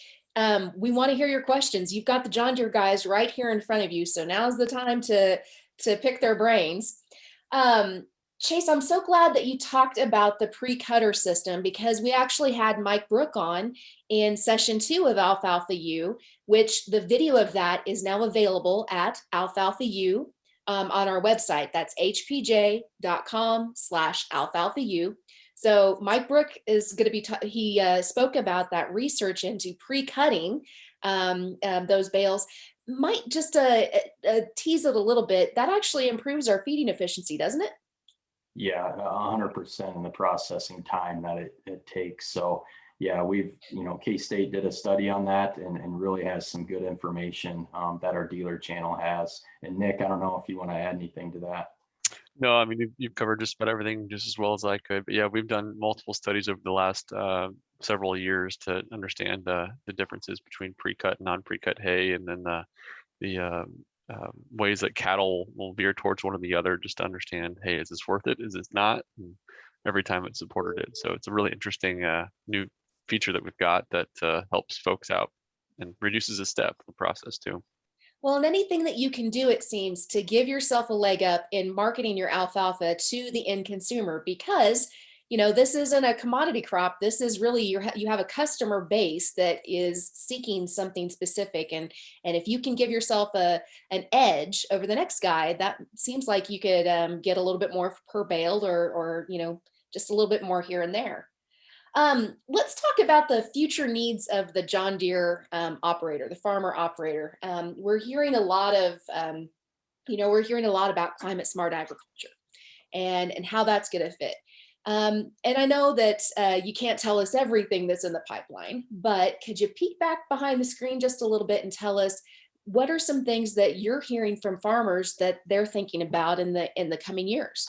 we want to hear your questions. You've got the John Deere guys right here in front of you, so now's the time to pick their brains. Chase, I'm so glad that you talked about the pre-cutter system, because we actually had Mike Brook on in session 2 of Alfalfa U, which the video of that is now available at Alfalfa U on our website. That's hpj.com/Alfalfa U. So Mike Brook is going to be, he spoke about that research into pre-cutting those bales. Might just tease it a little bit. That actually improves our feeding efficiency, doesn't it? Yeah, 100% in the processing time that it takes. So yeah, we've, K-State did a study on that and really has some good information that our dealer channel has. And Nick, I don't know if you want to add anything to that. No, I mean, you've covered just about everything just as well as I could. But yeah, we've done multiple studies over the last several years to understand the differences between pre-cut and non-pre-cut hay, and then the ways that cattle will veer towards one or the other, just to understand, hey, is this worth it? Is this not? And every time it's supported it. So it's a really interesting new feature that we've got that helps folks out and reduces a step in the process too. Well, and anything that you can do, it seems, to give yourself a leg up in marketing your alfalfa to the end consumer, because this isn't a commodity crop. This is really you have a customer base that is seeking something specific, and if you can give yourself an edge over the next guy, that seems like you could get a little bit more per bale, or just a little bit more here and there. Let's talk about the future needs of the John Deere operator, the farmer operator. We're hearing a lot of, about climate smart agriculture and how that's going to fit. And I know that you can't tell us everything that's in the pipeline, but could you peek back behind the screen just a little bit and tell us what are some things that you're hearing from farmers that they're thinking about in the coming years?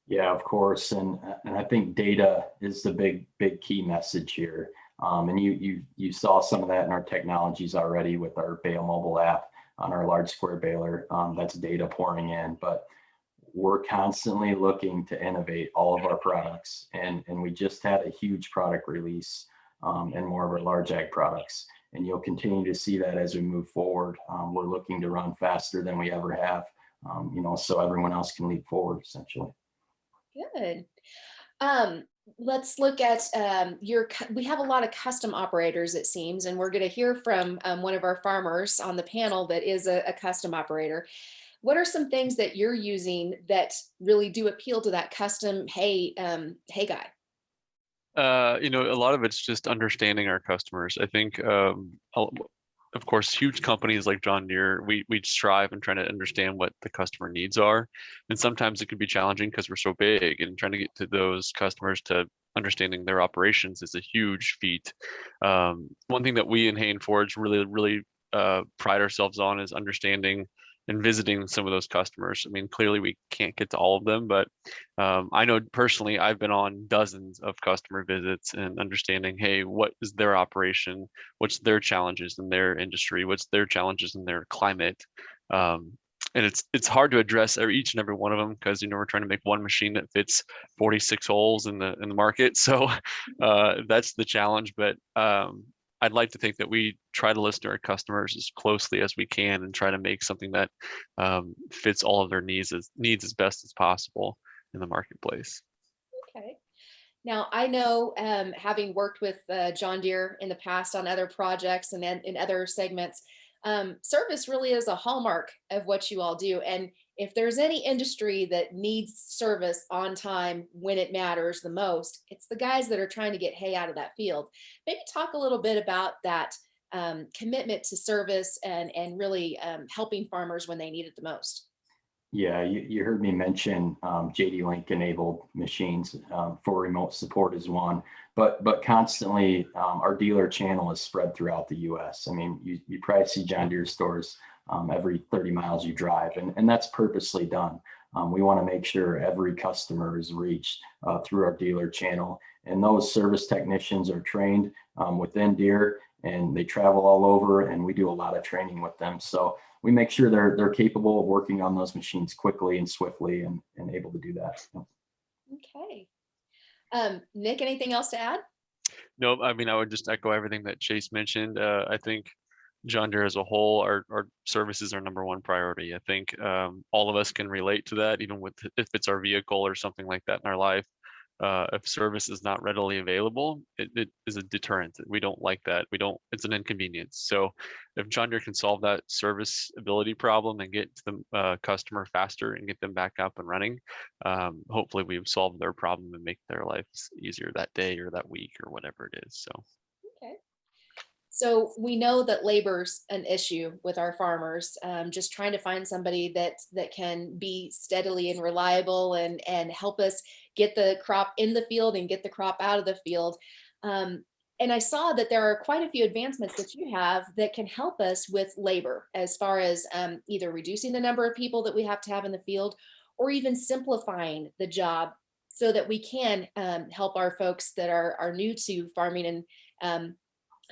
Yeah, of course, and I think data is the big key message here. And you saw some of that in our technologies already with our Bale mobile app on our large square baler. That's data pouring in, but we're constantly looking to innovate all of our products, and we just had a huge product release and more of our large ag products, and you'll continue to see that as we move forward. We're looking to run faster than we ever have, so everyone else can leap forward essentially. Good. Let's look at we have a lot of custom operators, it seems, and we're going to hear from one of our farmers on the panel that is a custom operator. What are some things that you're using that really do appeal to that custom hay guy? A lot of it's just understanding our customers. I think, of course, huge companies like John Deere, we strive and try to understand what the customer needs are. And sometimes it can be challenging because we're so big, and trying to get to those customers to understanding their operations is a huge feat. One thing that we in Hay and Forage really pride ourselves on is understanding and visiting some of those customers. I mean, clearly we can't get to all of them, but I know personally I've been on dozens of customer visits and understanding, hey, what is their operation? What's their challenges in their industry? What's their challenges in their climate? And it's hard to address each and every one of them, because we're trying to make one machine that fits 46 holes in the market. So that's the challenge. But I'd like to think that we try to listen to our customers as closely as we can and try to make something that fits all of their needs as best as possible in the marketplace. Okay. Now, I know, having worked with John Deere in the past on other projects and in other segments, service really is a hallmark of what you all do. And if there's any industry that needs service on time when it matters the most, it's the guys that are trying to get hay out of that field. Maybe talk a little bit about that commitment to service and really helping farmers when they need it the most. Yeah, you heard me mention JD Link enabled machines for remote support is one, but constantly our dealer channel is spread throughout the U.S. I mean, you probably see John Deere stores every 30 miles you drive, and that's purposely done. We want to make sure every customer is reached through our dealer channel, and those service technicians are trained within Deere, and they travel all over, and we do a lot of training with them. So we make sure they're capable of working on those machines quickly and swiftly and able to do that. Okay. Nick, anything else to add? No, I mean, I would just echo everything that Chase mentioned. I think John Deere as a whole, our services are number one priority. I think all of us can relate to that, even with if it's our vehicle or something like that in our life. If service is not readily available, it is a deterrent. We don't like that. It's an inconvenience. So if John Deere can solve that service ability problem and get to the customer faster and get them back up and running, hopefully we've solved their problem and make their lives easier that day or that week or whatever it is. So. Okay. So we know that labor's an issue with our farmers, just trying to find somebody that can be steadily and reliable and help us get the crop in the field and get the crop out of the field. And I saw that there are quite a few advancements that you have that can help us with labor, as far as either reducing the number of people that we have to have in the field, or even simplifying the job so that we can help our folks that are new to farming and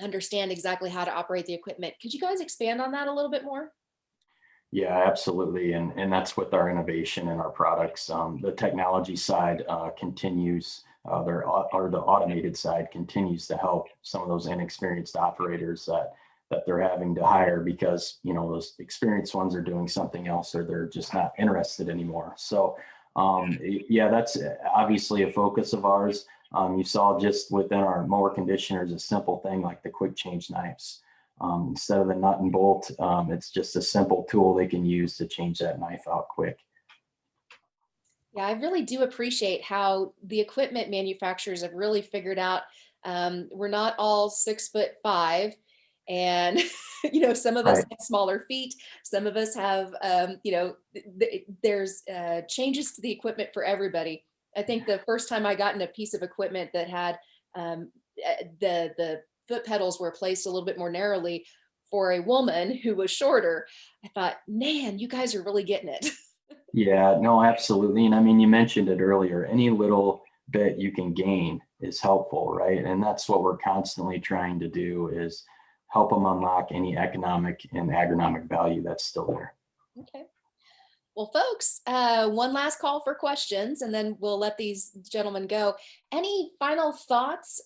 understand exactly how to operate the equipment. Could you guys expand on that a little bit more? Yeah, absolutely. And that's with our innovation and our products. The technology side continues, or the automated side continues to help some of those inexperienced operators that they're having to hire because, those experienced ones are doing something else or they're just not interested anymore. So yeah, that's obviously a focus of ours. You saw just within our mower conditioners, a simple thing like the quick change knives. Instead of the nut and bolt, it's just a simple tool they can use to change that knife out quick. Yeah, I really do appreciate how the equipment manufacturers have really figured out we're not all 6'5", and some of us Right. have smaller feet, some of us have there's changes to the equipment for everybody. I think the first time I got in a piece of equipment that had the foot pedals were placed a little bit more narrowly for a woman who was shorter, I thought, man, you guys are really getting it. Yeah, no, absolutely. And I mean, you mentioned it earlier, any little bit you can gain is helpful, right? And that's what we're constantly trying to do is help them unlock any economic and agronomic value that's still there. Okay. Well, folks, one last call for questions, and then we'll let these gentlemen go. Any final thoughts,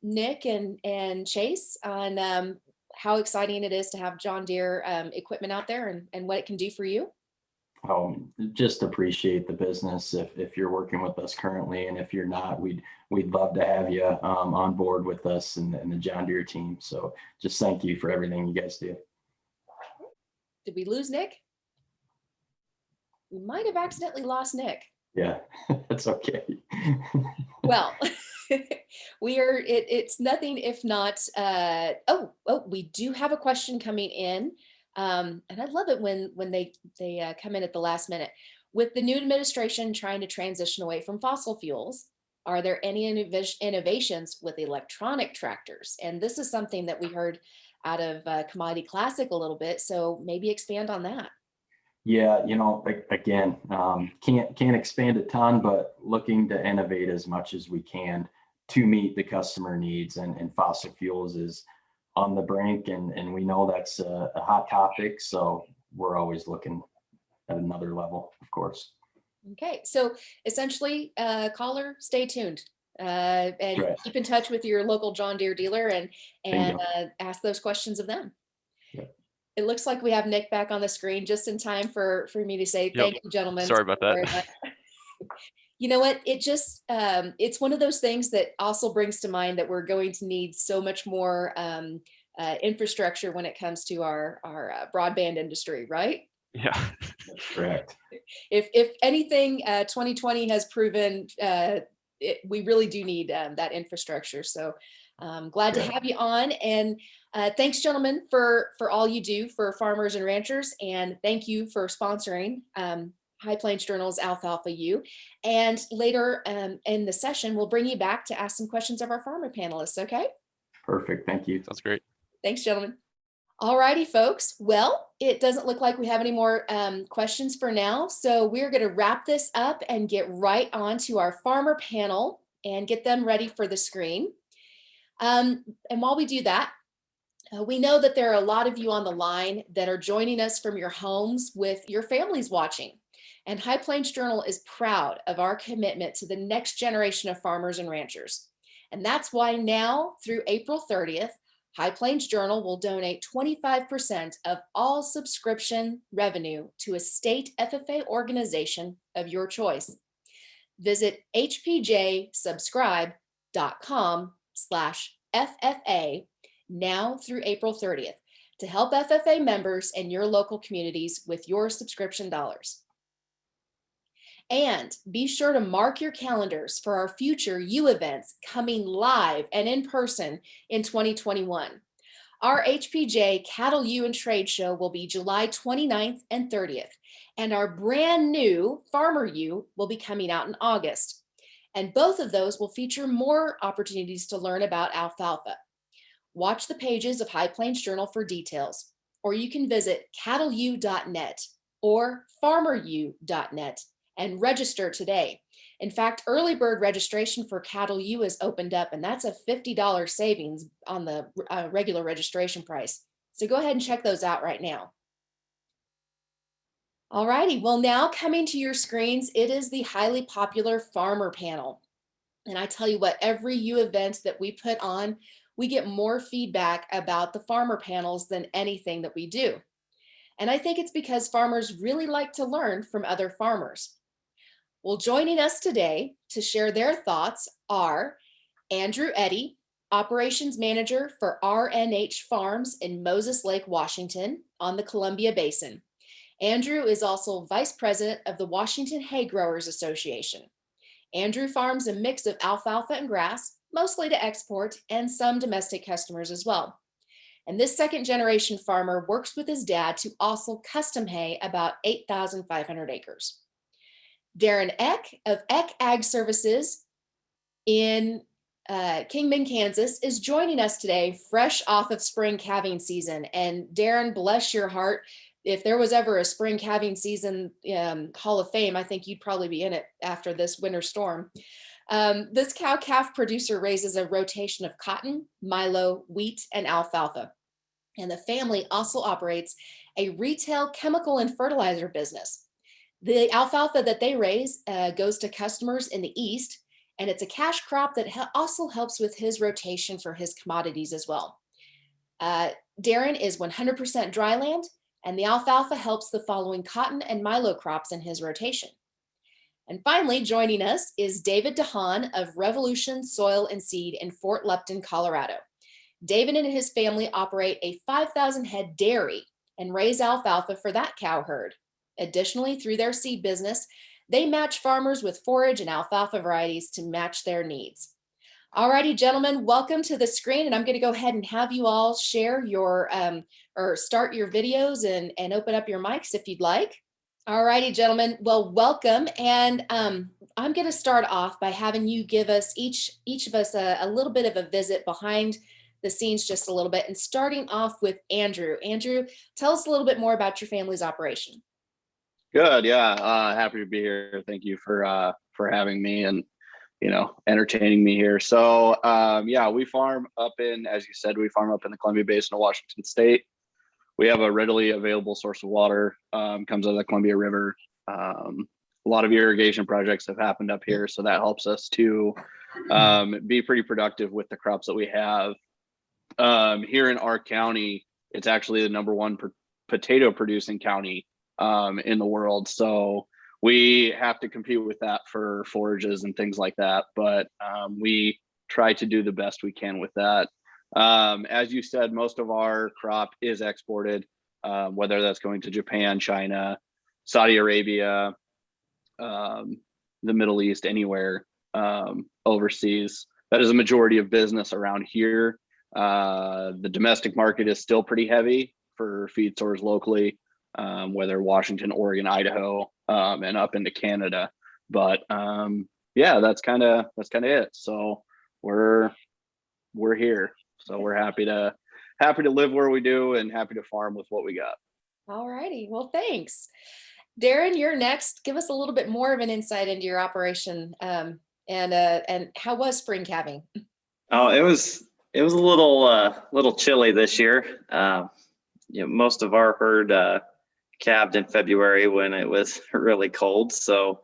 Nick and Chase, on how exciting it is to have John Deere equipment out there and what it can do for you? Just appreciate the business if you're working with us currently, and if you're not, we'd love to have you on board with us and the John Deere team. So just thank you for everything you guys do. Did we lose Nick? We might have accidentally lost Nick. Yeah, that's okay. Well, it's nothing if not, we do have a question coming in. And I love it when they come in at the last minute. With the new administration trying to transition away from fossil fuels, are there any innovations with electronic tractors? And this is something that we heard out of Commodity Classic a little bit. So maybe expand on that. Yeah, again, can't expand a ton, but looking to innovate as much as we can to meet the customer needs, and fossil fuels is on the brink, and we know that's a hot topic. So we're always looking at another level, of course. Okay, so essentially, caller, stay tuned and Right. keep in touch with your local John Deere dealer and ask those questions of them. Yep. It looks like we have Nick back on the screen just in time for me to say thank you, gentlemen. Sorry about that. You know what? It just it's one of those things that also brings to mind that we're going to need so much more infrastructure when it comes to our broadband industry, right? Yeah, That's correct. If anything, 2020 has proven we really do need that infrastructure. So glad to have you on, and thanks, gentlemen, for all you do for farmers and ranchers, and thank you for sponsoring High Plains Journal's Alfalfa U. And later in the session, we'll bring you back to ask some questions of our farmer panelists. Okay? Perfect. Thank you. sounds great. Thanks, gentlemen. All righty, folks. Well, it doesn't look like we have any more questions for now. So we're going to wrap this up and get right on to our farmer panel and get them ready for the screen. And while we do that, we know that there are a lot of you on the line that are joining us from your homes with your families watching. And High Plains Journal is proud of our commitment to the next generation of farmers and ranchers. And that's why now through April 30th, High Plains Journal will donate 25% of all subscription revenue to a state FFA organization of your choice. Visit hpjsubscribe.com/FFA now through April 30th to help FFA members and your local communities with your subscription dollars. And be sure to mark your calendars for our future U events coming live and in person in 2021. Our HPJ Cattle U and Trade Show will be July 29th and 30th, and our brand new Farmer U will be coming out in August. And both of those will feature more opportunities to learn about alfalfa. Watch the pages of High Plains Journal for details, or you can visit cattleu.net or farmeru.net and register today. In fact, early bird registration for Cattle U is opened up, and that's a $50 savings on the regular registration price. So go ahead and check those out right now. All righty, well, now coming to your screens, it is the highly popular farmer panel. And I tell you what, every U event that we put on, we get more feedback about the farmer panels than anything that we do. And I think it's because farmers really like to learn from other farmers. Well, joining us today to share their thoughts are Andrew Eddy, Operations Manager for RNH Farms in Moses Lake, Washington on the Columbia Basin. Andrew is also Vice President of the Washington Hay Growers Association. Andrew farms a mix of alfalfa and grass, mostly to export, and some domestic customers as well. And this second generation farmer works with his dad to also custom hay about 8,500 acres. Darren Eck of Eck Ag Services in Kingman, Kansas is joining us today fresh off of spring calving season. And Darren, bless your heart, if there was ever a spring calving season Hall of Fame, I think you'd probably be in it after this winter storm. This cow-calf producer raises a rotation of cotton, milo, wheat, and alfalfa. And the family also operates a retail chemical and fertilizer business. The alfalfa that they raise goes to customers in the East, and it's a cash crop that also helps with his rotation for his commodities as well. Darren is 100% dryland, and the alfalfa helps the following cotton and milo crops in his rotation. And finally, joining us is David DeHaan of Revolution Soil and Seed in Fort Lupton, Colorado. David and his family operate a 5,000 head dairy and raise alfalfa for that cow herd. Additionally, through their seed business, they match farmers with forage and alfalfa varieties to match their needs. All righty, gentlemen, welcome to the screen, and I'm going to go ahead and have you all share your or start your videos and open up your mics if you'd like. All righty, gentlemen, well, welcome, and I'm going to start off by having you give us each of us a little bit of a visit behind the scenes just a little bit, and starting off with Andrew. Andrew, tell us a little bit more about your family's operation. Good, yeah, happy to be here. Thank you for having me and entertaining me here. So yeah, we farm up in, as you said, we farm up in the Columbia Basin of Washington State. We have a readily available source of water, comes out of the Columbia River. A lot of irrigation projects have happened up here, so that helps us to be pretty productive with the crops that we have. Here in our county, it's actually the #1 potato producing county in the world. So we have to compete with that for forages and things like that. But we try to do the best we can with that. As you said, most of our crop is exported, whether that's going to Japan, China, Saudi Arabia, the Middle East, anywhere overseas. That is a majority of business around here. The domestic market is still pretty heavy for feed stores locally, whether Washington, Oregon, Idaho, and up into Canada. But yeah, that's kind of it. So we're here. So we're happy to live where we do and happy to farm with what we got. All righty. Well, thanks. Darren, you're next. Give us a little bit more of an insight into your operation and how was spring calving? Oh, it was a little chilly this year. Most of our herd calved in February when it was really cold. So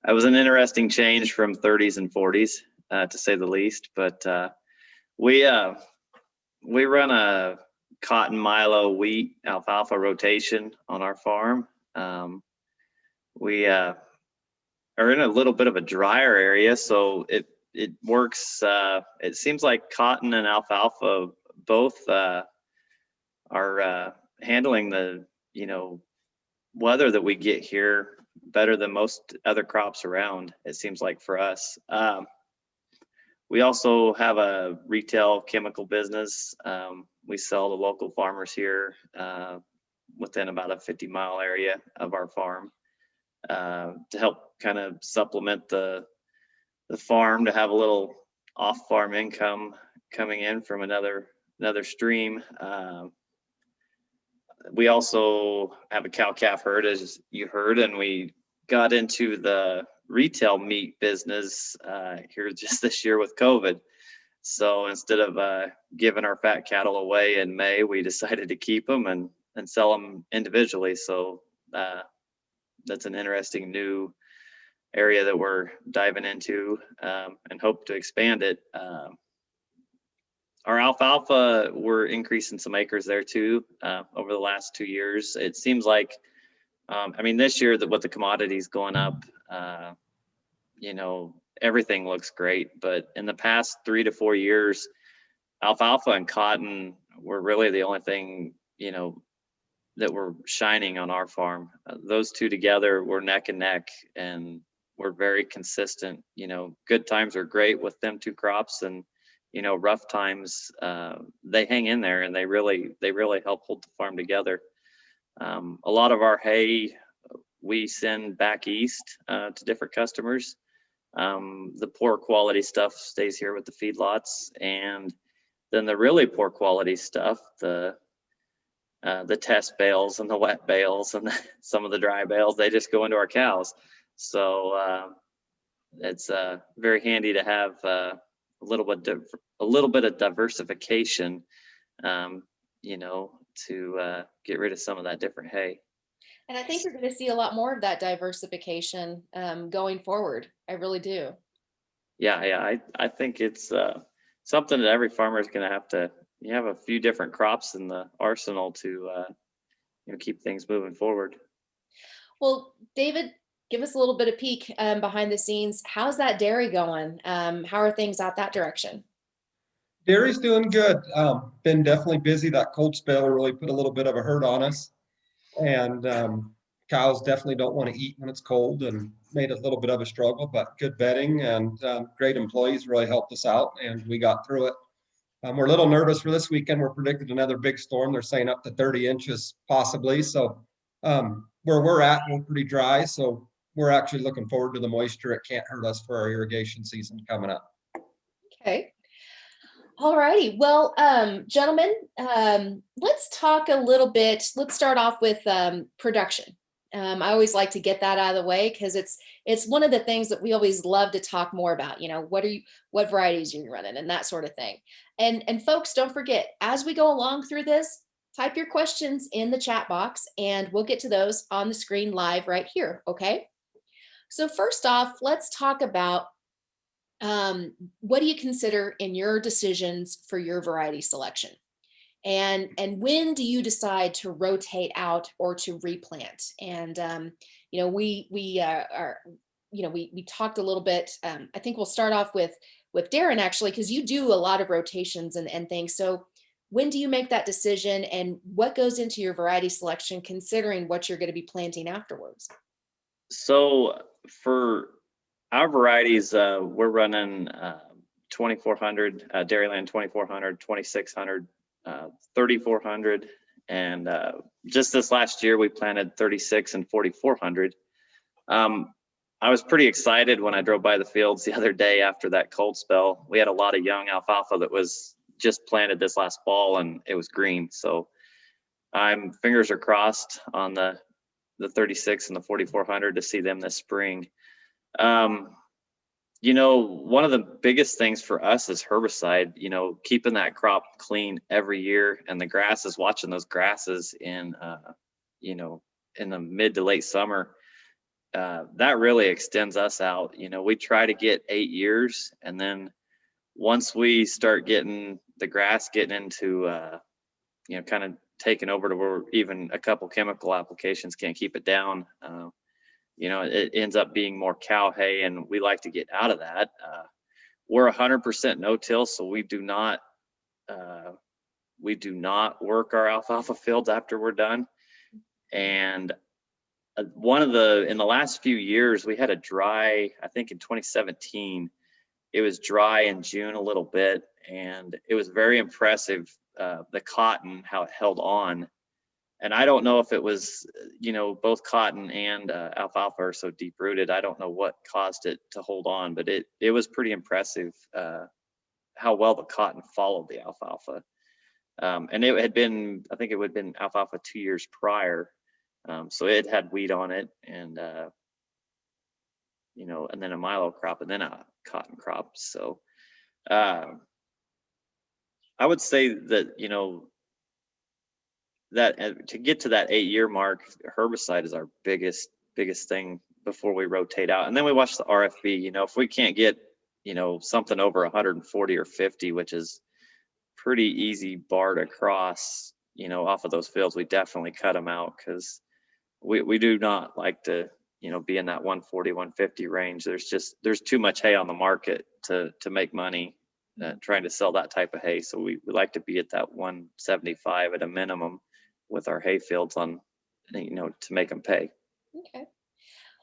it was an interesting change from 30s and 40s, to say the least. But we run a cotton, milo, wheat, alfalfa rotation on our farm. We are in a little bit of a drier area, so it works. It seems like cotton and alfalfa both are handling the weather that we get here better than most other crops around, it seems like, for us. We also have a retail chemical business. We sell to local farmers here within about a 50-mile area of our farm to help kind of supplement the farm, to have a little off-farm income coming in from another stream. We also have a cow-calf herd, as you heard, and we got into the retail meat business here just this year with COVID. So instead of giving our fat cattle away in May, we decided to keep them and sell them individually. So that's an interesting new area that we're diving into and hope to expand it. Our alfalfa, we're increasing some acres there too over the last 2 years. It seems like, I mean, this year with the commodities going up, you know, everything looks great. But in the past 3 to 4 years, alfalfa and cotton were really the only thing, you know, that were shining on our farm. Those two together were neck and neck, and we're very consistent. You know, good times are great with them two crops, and you know, rough times they hang in there, and they really help hold the farm together. A lot of our hay we send back east to different customers. The poor quality stuff stays here with the feedlots, and then the really poor quality stuff, the test bales and the wet bales and some of the dry bales, they just go into our cows. So it's very handy to have a little bit of diversification, you know, to get rid of some of that different hay. And I think you're going to see a lot more of that diversification going forward. I really do. Yeah, I think it's something that every farmer is going to have to. You have a few different crops in the arsenal to you know, keep things moving forward. Well, David, give us a little bit of peek behind the scenes. How's that dairy going? How are things out that direction? Dairy's doing good. Been definitely busy. That cold spell really put a little bit of a hurt on us. And cows definitely don't want to eat when it's cold, and made a little bit of a struggle, but good bedding and great employees really helped us out, and we got through it. We're a little nervous for this weekend. We're predicted another big storm. They're saying up to 30 inches possibly. So where we're at, we're pretty dry. So we're actually looking forward to the moisture. It can't hurt us for our irrigation season coming up. Okay. All righty. Well, gentlemen, let's talk a little bit. Let's start off with production. I always like to get that out of the way because it's one of the things that we always love to talk more about. You know, what varieties are you running and that sort of thing. And folks, don't forget, as we go along through this, type your questions in the chat box and we'll get to those on the screen live right here. Okay. So first off, let's talk about what do you consider in your decisions for your variety selection? And when do you decide to rotate out or to replant? And you know, we talked a little bit. I think we'll start off with Darren actually, because you do a lot of rotations and things. So when do you make that decision, and what goes into your variety selection, considering what you're going to be planting afterwards? So for our varieties, we're running 2400, Dairyland 2400, 2600. 3400, and just this last year we planted 36 and 4400. I was pretty excited when I drove by the fields the other day after that cold spell. We had a lot of young alfalfa that was just planted this last fall, and it was green. So I'm fingers are crossed on the 36 and the 4400 to see them this spring. You know, one of the biggest things for us is herbicide, you know, keeping that crop clean every year, and the grasses, watching those grasses in, you know, in the mid to late summer, that really extends us out. You know, we try to get 8 years, and then once we start getting the grass getting into, you know, kind of taking over to where even a couple chemical applications can't keep it down, you know, it ends up being more cow hay, and we like to get out of that. We're 100% no-till, so we do not work our alfalfa fields after we're done. And in the last few years, we had a dry, I think in 2017, it was dry in June a little bit, and it was very impressive, the cotton, how it held on. And I don't know if it was, you know, both cotton and alfalfa are so deep rooted. I don't know what caused it to hold on, but it was pretty impressive how well the cotton followed the alfalfa. And it had been, I think it would have been alfalfa 2 years prior. So it had wheat on it, and and then a milo crop and then a cotton crop. So I would say that, that to get to that 8-year mark, herbicide is our biggest thing before we rotate out. And then we watch the RFB. If we can't get, something over 140 or 50, which is pretty easy bar to cross, off of those fields, we definitely cut them out, because we do not like to, be in that 140, 150 range. There's too much hay on the market to make money trying to sell that type of hay. So we like to be at that 175 at a minimum with our hay fields on, to make them pay. Okay.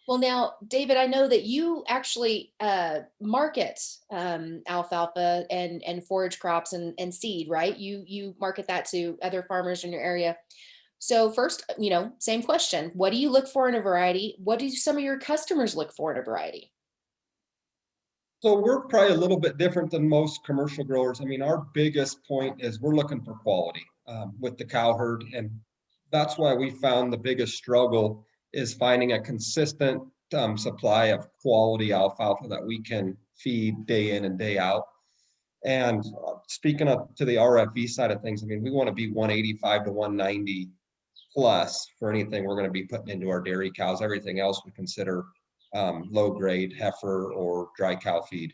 Well, now, David, I know that you actually market alfalfa and forage crops and seed, right? You market that to other farmers in your area. So first, same question. What do you look for in a variety? What do some of your customers look for in a variety? So we're probably a little bit different than most commercial growers. I mean, our biggest point is we're looking for quality with the cow herd. And that's why we found the biggest struggle is finding a consistent supply of quality alfalfa that we can feed day in and day out. And speaking to the RFV side of things, I mean, we want to be 185 to 190 plus for anything we're going to be putting into our dairy cows. Everything else we consider low grade heifer or dry cow feed.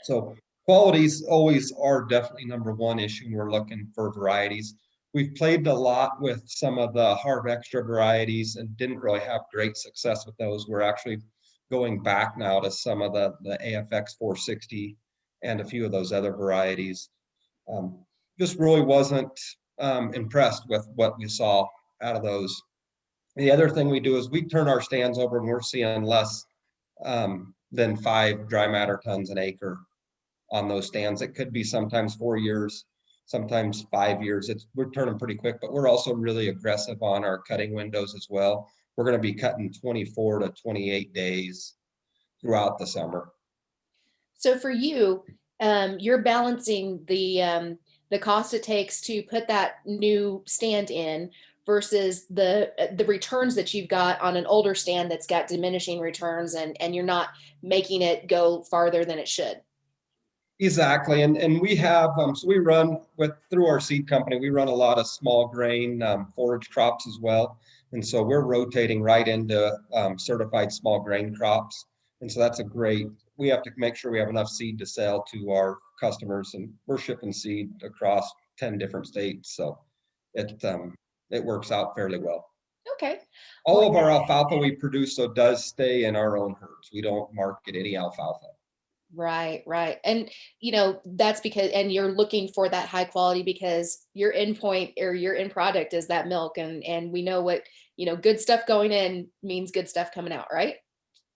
So qualities always are definitely number one issue. We're looking for varieties. We've played a lot with some of the Harv Extra varieties and didn't really have great success with those. We're actually going back now to some of the AFX 460 and a few of those other varieties. Just really wasn't impressed with what we saw out of those. The other thing we do is we turn our stands over and we're seeing less than 5 dry matter tons an acre on those stands. It could be sometimes 4 years, sometimes 5 years. We're turning pretty quick, but we're also really aggressive on our cutting windows as well. We're going to be cutting 24 to 28 days throughout the summer. So for you, you're balancing the cost it takes to put that new stand in versus the returns that you've got on an older stand that's got diminishing returns, and you're not making it go farther than it should. Exactly. And we have, so we run through our seed company, we run a lot of small grain forage crops as well. And so we're rotating right into certified small grain crops. And so that's we have to make sure we have enough seed to sell to our customers, and we're shipping seed across 10 different states. So it works out fairly well. Okay. All of our alfalfa we produce does stay in our own herds. We don't market any alfalfa. Right. And, that's because, and you're looking for that high quality because your end point or your end product is that milk. And we know what, good stuff going in means good stuff coming out, right?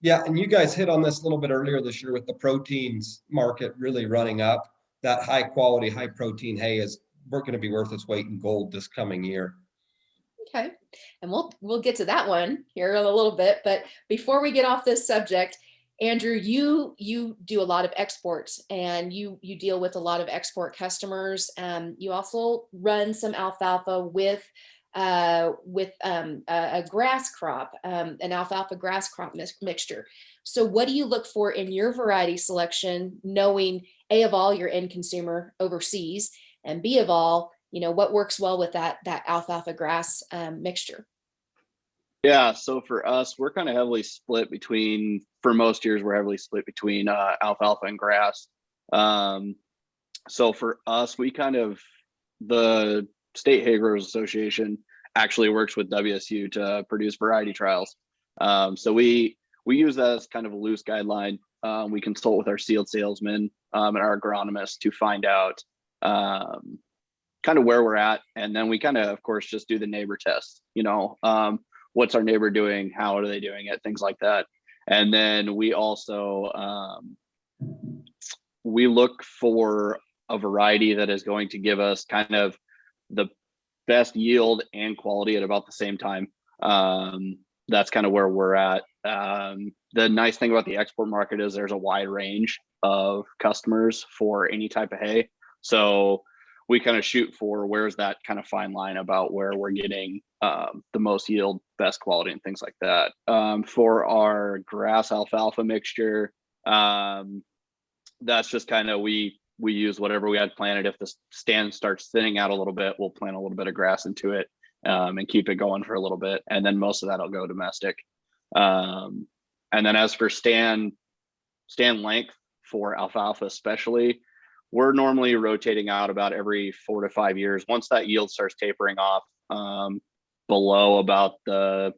Yeah. And you guys hit on this a little bit earlier this year with the proteins market really running up. That high quality, high protein hay we're going to be worth its weight in gold this coming year. Okay. And we'll get to that one here in a little bit. But before we get off this subject, Andrew, you do a lot of exports and you deal with a lot of export customers. You also run some alfalfa with a grass crop, an alfalfa grass crop mixture. So what do you look for in your variety selection, knowing A, of all your end consumer overseas, and B, of all, what works well with that alfalfa grass mixture? Yeah, so for us, we're kind of heavily split between, for most years, we're heavily split between alfalfa and grass. So for us, the State Hay Growers Association actually works with WSU to produce variety trials. So we use that as kind of a loose guideline. We consult with our field salesmen and our agronomists to find out kind of where we're at. And then we kind of course, just do the neighbor test, what's our neighbor doing? How are they doing it? Things like that. And then we also, we look for a variety that is going to give us kind of the best yield and quality at about the same time. That's kind of where we're at. The nice thing about the export market is there's a wide range of customers for any type of hay. So we kind of shoot for where's that kind of fine line about where we're getting the most yield, best quality, and things like that. For our grass alfalfa mixture, that's just kind of we use whatever we had planted. If the stand starts thinning out a little bit, we'll plant a little bit of grass into it and keep it going for a little bit, and then most of that will go domestic. And then as for stand length for alfalfa especially, we're normally rotating out about every 4 to 5 years. Once that yield starts tapering off below about the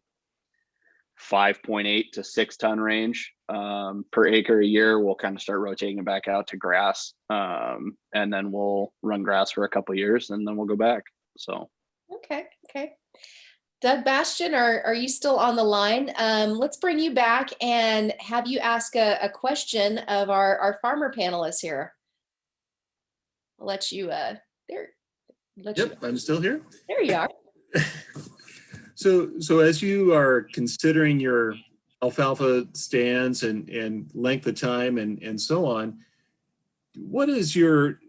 5.8 to 6 ton range per acre a year, we'll kind of start rotating it back out to grass. And then we'll run grass for a couple of years, and then we'll go back. So. Okay. d.bastian, are you still on the line? Let's bring you back and have you ask a question of our farmer panelists here. I'll let you I'm still here. There you are. So as you are considering your alfalfa stands and length of time and so on, what's the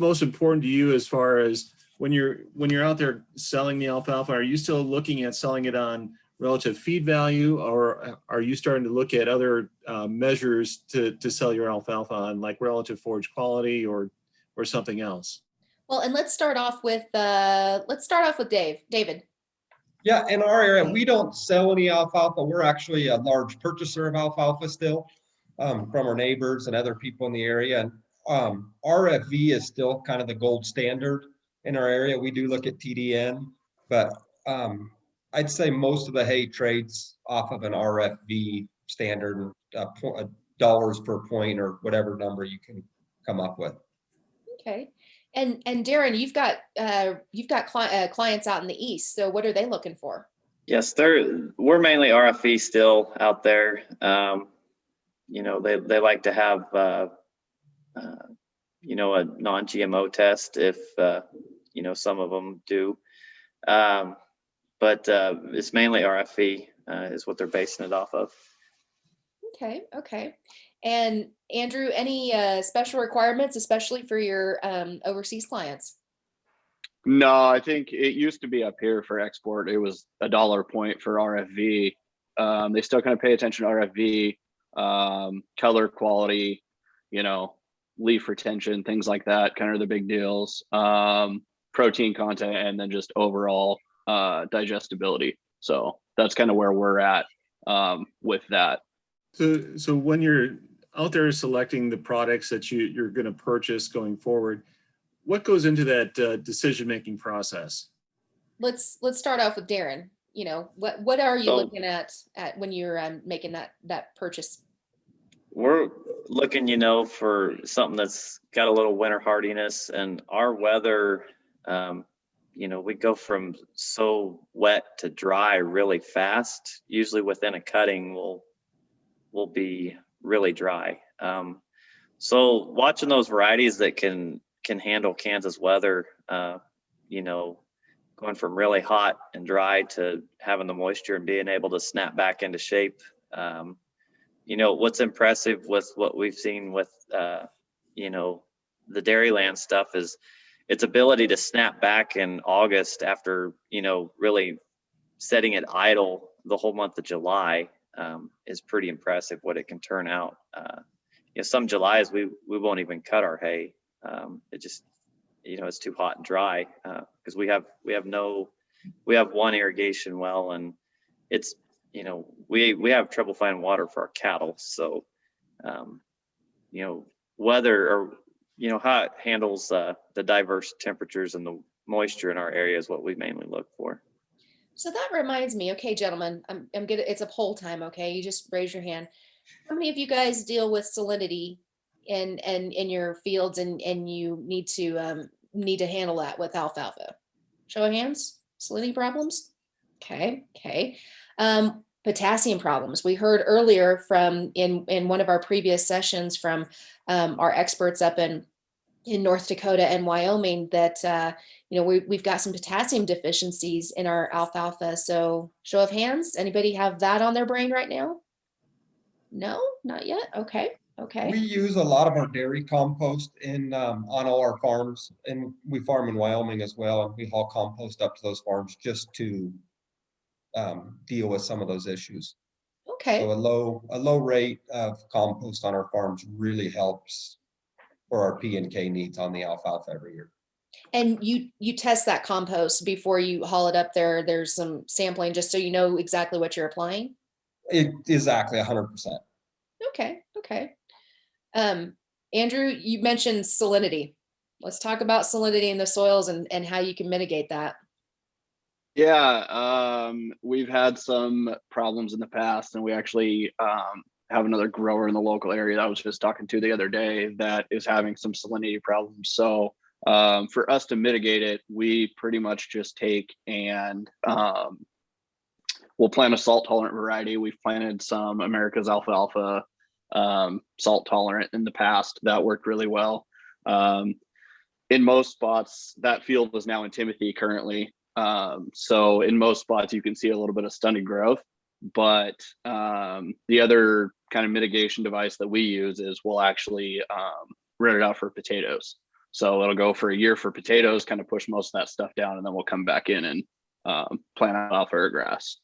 most important to you as far as when you're out there selling the alfalfa? Are you still looking at selling it on relative feed value, or are you starting to look at other measures to sell your alfalfa on, like relative forage quality or something else? Well, and let's start off with David. Yeah, in our area, we don't sell any alfalfa. We're actually a large purchaser of alfalfa still from our neighbors and other people in the area. And RFV is still kind of the gold standard in our area. We do look at TDN, but I'd say most of the hay trades off of an RFV standard, dollars per point or whatever number you can come up with. Okay. And Darren, you've got clients out in the East. So what are they looking for? Yes, we're mainly RFE still out there. They like to have a non-GMO test if some of them do. But it's mainly RFE is what they're basing it off of. Okay. And Andrew, any special requirements, especially for your overseas clients? No, I think it used to be up here for export. It was $1 a point for RFV. They still kind of pay attention to RFV, color quality, leaf retention, things like that, kind of the big deals, protein content, and then just overall digestibility. So that's kind of where we're at with that. So when you're out there selecting the products that you're going to purchase going forward, what goes into that decision-making process? Let's start off with Darren. What are you looking at when you're making that purchase? We're looking, for something that's got a little winter hardiness, and our weather, we go from so wet to dry really fast. Usually within a cutting, will be really dry. So watching those varieties that can handle Kansas weather, going from really hot and dry to having the moisture and being able to snap back into shape. What's impressive with what we've seen with, the Dairyland stuff is its ability to snap back in August after, really setting it idle the whole month of July. Is pretty impressive what it can turn out. Some Julys we won't even cut our hay. It just, it's too hot and dry because we have one irrigation well, and it's, we have trouble finding water for our cattle. So, weather or, how it handles the diverse temperatures and the moisture in our area is what we mainly look for. So that reminds me, okay, gentlemen, I'm good. It's a poll time. Okay. You just raise your hand. How many of you guys deal with salinity in your fields and you need to handle that with alfalfa? Show of hands. Salinity problems. Okay. Potassium problems. We heard earlier from in one of our previous sessions from our experts up in North Dakota and Wyoming that we've got some potassium deficiencies in our alfalfa. So show of hands, anybody have that on their brain right now? No, not yet. Okay. Okay. We use a lot of our dairy compost in on all our farms, and we farm in Wyoming as well. And we haul compost up to those farms just to deal with some of those issues. Okay. So a low rate of compost on our farms really helps for our P and K needs on the alfalfa every year. And you test that compost before you haul it up there. There's some sampling just so you know exactly what you're applying. Exactly 100%. Okay. Okay. Andrew, you mentioned salinity. Let's talk about salinity in the soils and how you can mitigate that. Yeah, we've had some problems in the past, and we actually have another grower in the local area that I was just talking to the other day that is having some salinity problems. So for us to mitigate it, we pretty much just take and we'll plant a salt tolerant variety. We've planted some America's Alfalfa salt tolerant in the past. That worked really well. In most spots, that field is now in Timothy currently. So in most spots, you can see a little bit of stunted growth, but the other kind of mitigation device that we use is we'll actually rent it out for potatoes. So it'll go for a year for potatoes, kind of push most of that stuff down, and then we'll come back in and plant alfalfa or grass.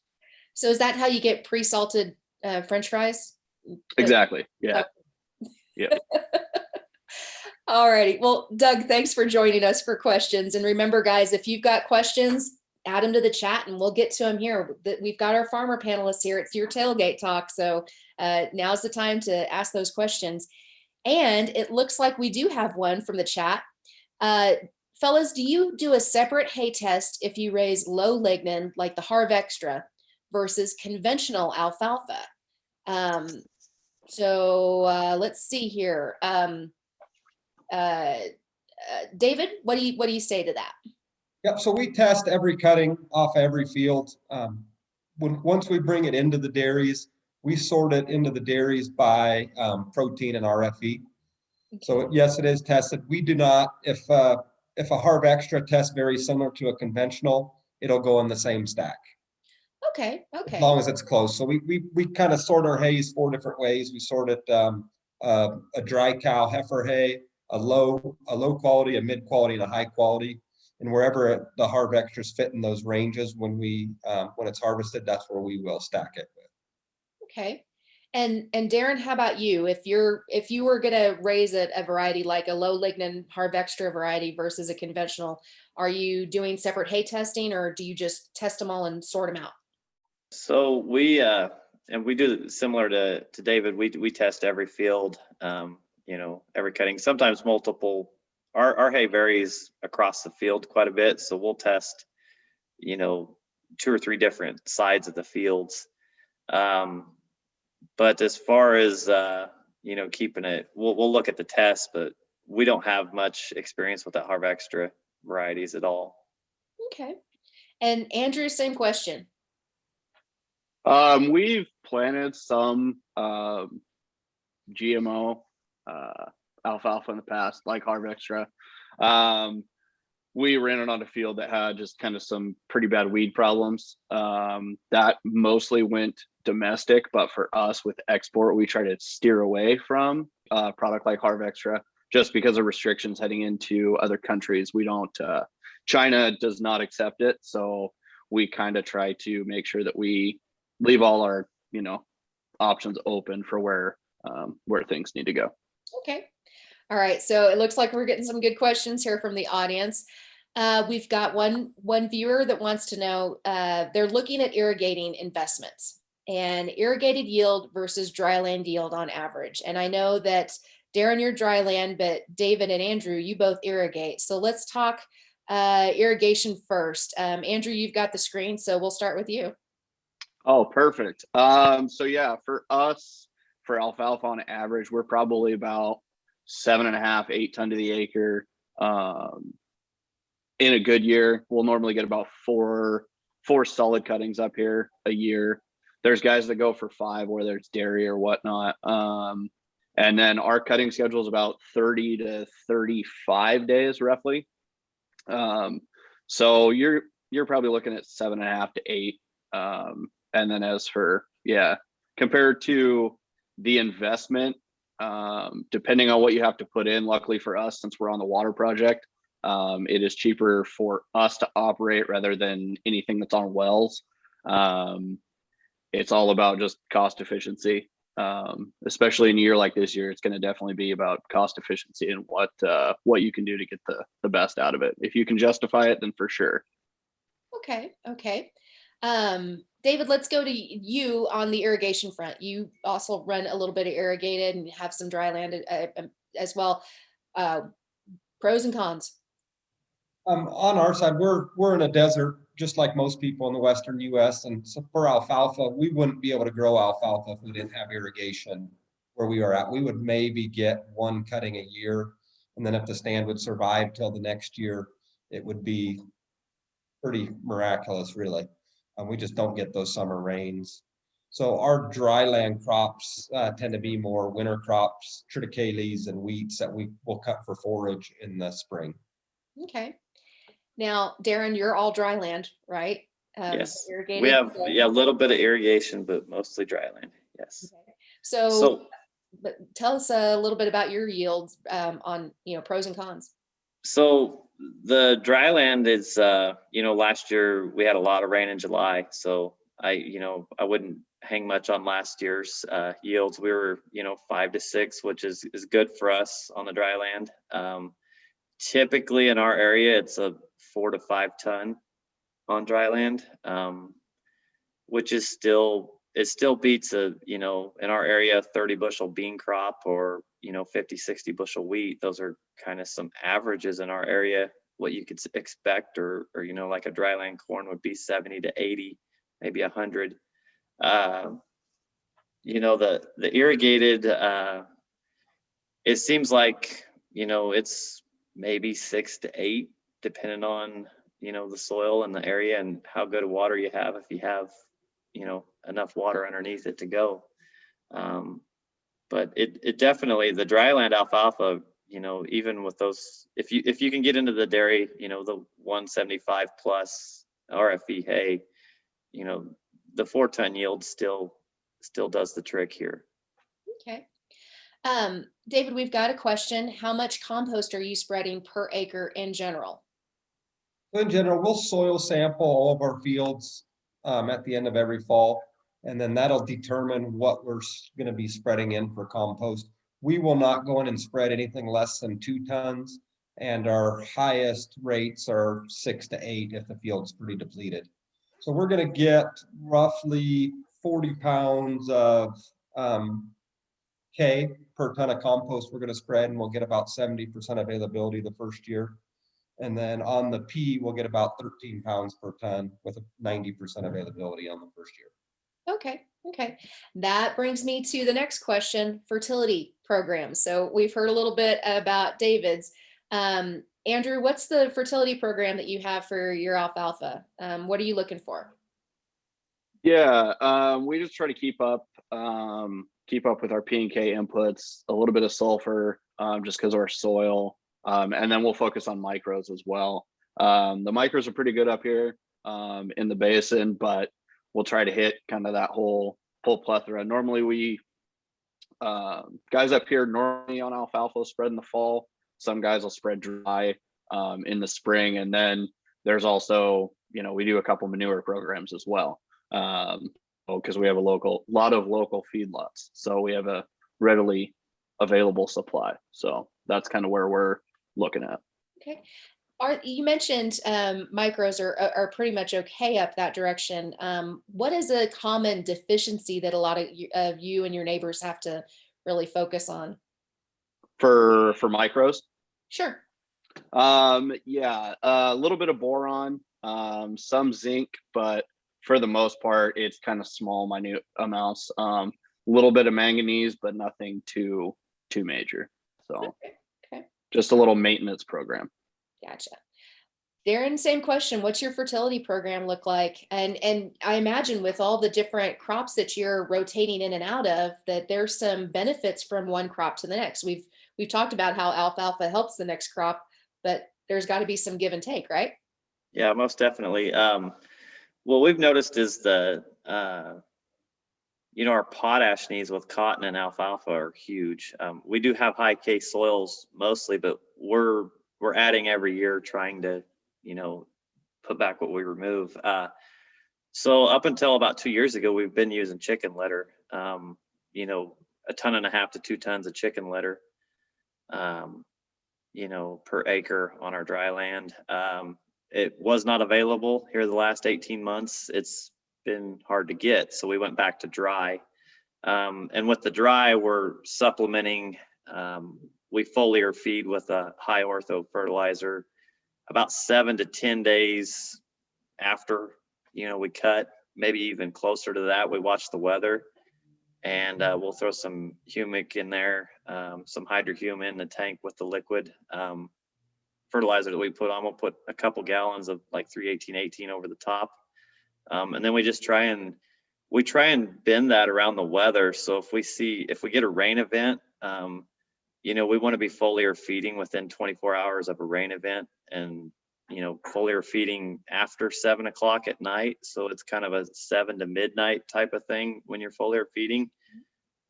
So is that how you get pre-salted French fries? Exactly. Yeah. Yeah. All righty. Well, Doug, thanks for joining us for questions. And remember, guys, if you've got questions, add them to the chat and we'll get to them here. We've got our farmer panelists here. It's your tailgate talk. So now's the time to ask those questions. And it looks like we do have one from the chat. Fellas, do you do a separate hay test if you raise low lignin like the Harv Extra versus conventional alfalfa? Let's see here. David, what do you say to that? Yep. So we test every cutting off every field. Once we bring it into the dairies, we sort it into the dairies by protein and RFE. Okay. So yes, it is tested. We do not. If a Harv Extra tests very similar to a conventional, it'll go in the same stack. Okay. Okay. As long as it's close. So we kind of sort our hays 4 different ways. We sort it a dry cow heifer hay, a low quality, a mid quality, and a high quality. And wherever the Harv Extras fit in those ranges when it's harvested, that's where we will stack it with. Okay. And Darren, how about you? If you were gonna raise a variety like a low lignin Harv Extra variety versus a conventional, are you doing separate hay testing or do you just test them all and sort them out? So we do similar to David. We test every field, every cutting, sometimes multiple. Our hay varies across the field quite a bit, so we'll test 2 or 3 different sides of the fields. But as far as keeping it, we'll look at the test, but we don't have much experience with the Harv Extra varieties at all. Okay. And Andrew, same question. We've planted some GMO alfalfa in the past, like Harv Extra. We ran it on a field that had just kind of some pretty bad weed problems. That mostly went domestic, but for us with export, we try to steer away from a product like Harv Extra just because of restrictions heading into other countries. We don't, China does not accept it. So we kind of try to make sure that we leave all our, options open for where things need to go. Okay. All right. So it looks like we're getting some good questions here from the audience. We've got one viewer that wants to know, they're looking at irrigating investments and irrigated yield versus dryland yield on average. And I know that Darren, you're dryland, but David and Andrew, you both irrigate. So let's talk irrigation first. Andrew, you've got the screen, so we'll start with you. Oh, perfect. So yeah, for us, for alfalfa on average, we're probably about 7.5, 8 ton to the acre. In a good year, we'll normally get about four solid cuttings up here a year. There's guys that go for 5, whether it's dairy or whatnot. And then our cutting schedule is about 30 to 35 days roughly. So you're probably looking at 7.5 to 8. And then as for, compared to the investment, depending on what you have to put in. Luckily for us, since we're on the water project, it is cheaper for us to operate rather than anything that's on wells. It's all about just cost efficiency. Especially in a year like this year, it's going to definitely be about cost efficiency and what you can do to get the best out of it. If you can justify it, then for sure. Okay. David, let's go to you on the irrigation front. You also run a little bit of irrigated and have some dry land as well. Pros and cons. On our side, we're in a desert, just like most people in the Western US. And so for alfalfa, we wouldn't be able to grow alfalfa if we didn't have irrigation where we are at. We would maybe get one cutting a year. And then if the stand would survive till the next year, it would be pretty miraculous, really. We just don't get those summer rains. So our dry land crops tend to be more winter crops, triticales and wheats that we will cut for forage in the spring. Okay. Now, Darren, you're all dry land, right? Yes, irrigated, we have a little bit of irrigation, but mostly dry land. Yes. Okay. So but tell us a little bit about your yields on pros and cons. So the dry land is last year we had a lot of rain in July, so I wouldn't hang much on last year's yields. We were 5 to 6, which is good for us on the dry land. Typically in our area it's a 4 to 5 ton on dry land, which is still beats in our area 30 bushel bean crop or 50, 60 bushel wheat. Those are kind of some averages in our area, what you could expect, or like a dry land corn would be 70 to 80, maybe 100. The irrigated, it seems like it's maybe 6 to 8 depending on the soil and the area and how good of water you have, if you have enough water underneath it to go. But it definitely, the dry land alfalfa, even with those, if you can get into the dairy, the 175 plus RFE hay, the 4-ton yield still does the trick here. Okay. David, we've got a question. How much compost are you spreading per acre in general? In general, we'll soil sample all of our fields at the end of every fall, and then that'll determine what we're going to be spreading in for compost. We will not go in and spread anything less than 2 tons, and our highest rates are 6 to 8 if the field's pretty depleted. So we're going to get roughly 40 pounds of K per ton of compost we're going to spread, and we'll get about 70% availability the first year. And then on the P, we'll get about 13 pounds per ton with a 90% availability on the first year. Okay. That brings me to the next question, fertility programs. So we've heard a little bit about David's. Andrew, what's the fertility program that you have for your alfalfa? What are you looking for? Yeah, we just try to keep up with our P and K inputs, a little bit of sulfur, just because of our soil. And then we'll focus on micros as well. The micros are pretty good up here in the basin, but we'll try to hit kind of that whole plethora. Normally we guys up here normally on alfalfa spread in the fall. Some guys will spread dry in the spring, and then there's also we do a couple manure programs as well, because we have a lot of local feedlots, so we have a readily available supply. So that's kind of where we're looking at. Okay. You mentioned micros are pretty much okay up that direction. What is a common deficiency that a lot of you and your neighbors have to really focus on? For micros? Sure. Yeah, a little bit of boron, some zinc, but for the most part, it's kind of small, minute amounts. A little bit of manganese, but nothing too major. So okay. Just a little maintenance program. Gotcha. Darren, same question. What's your fertility program look like? And I imagine with all the different crops that you're rotating in and out of, that there's some benefits from one crop to the next. We've talked about how alfalfa helps the next crop, but there's got to be some give and take, right? Yeah, most definitely. What we've noticed is the our potash needs with cotton and alfalfa are huge. We do have high K soils mostly, but we're adding every year, trying to, put back what we remove. So up until about 2 years ago, we've been using chicken litter. 1.5 tons to 2 tons of chicken litter, per acre on our dry land. It was not available here the last 18 months. It's been hard to get, so we went back to dry. And with the dry, we're supplementing. We foliar feed with a high ortho fertilizer about 7 to 10 days after we cut, maybe even closer to that. We watch the weather, and we'll throw some humic in there, some hydrohume in the tank with the liquid fertilizer that we put on. We'll put a couple gallons of like 318-18 over the top, and then we just try and bend that around the weather. So if we get a rain event, we want to be foliar feeding within 24 hours of a rain event, and foliar feeding after 7 o'clock at night. So it's kind of a 7 to midnight type of thing when you're foliar feeding.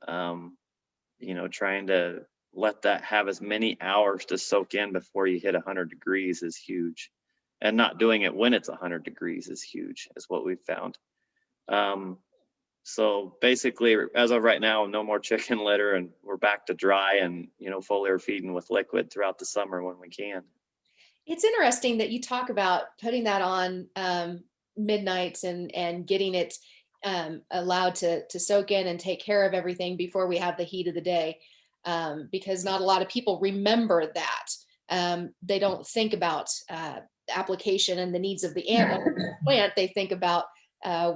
Trying to let that have as many hours to soak in before you hit 100 degrees is huge. And not doing it when it's 100 degrees is huge, is what we've found. So basically, as of right now, no more chicken litter, and we're back to dry and, foliar feeding with liquid throughout the summer when we can. It's interesting that you talk about putting that on midnights and getting it allowed to soak in and take care of everything before we have the heat of the day, because not a lot of people remember that. They don't think about application and the needs of the plant. They think about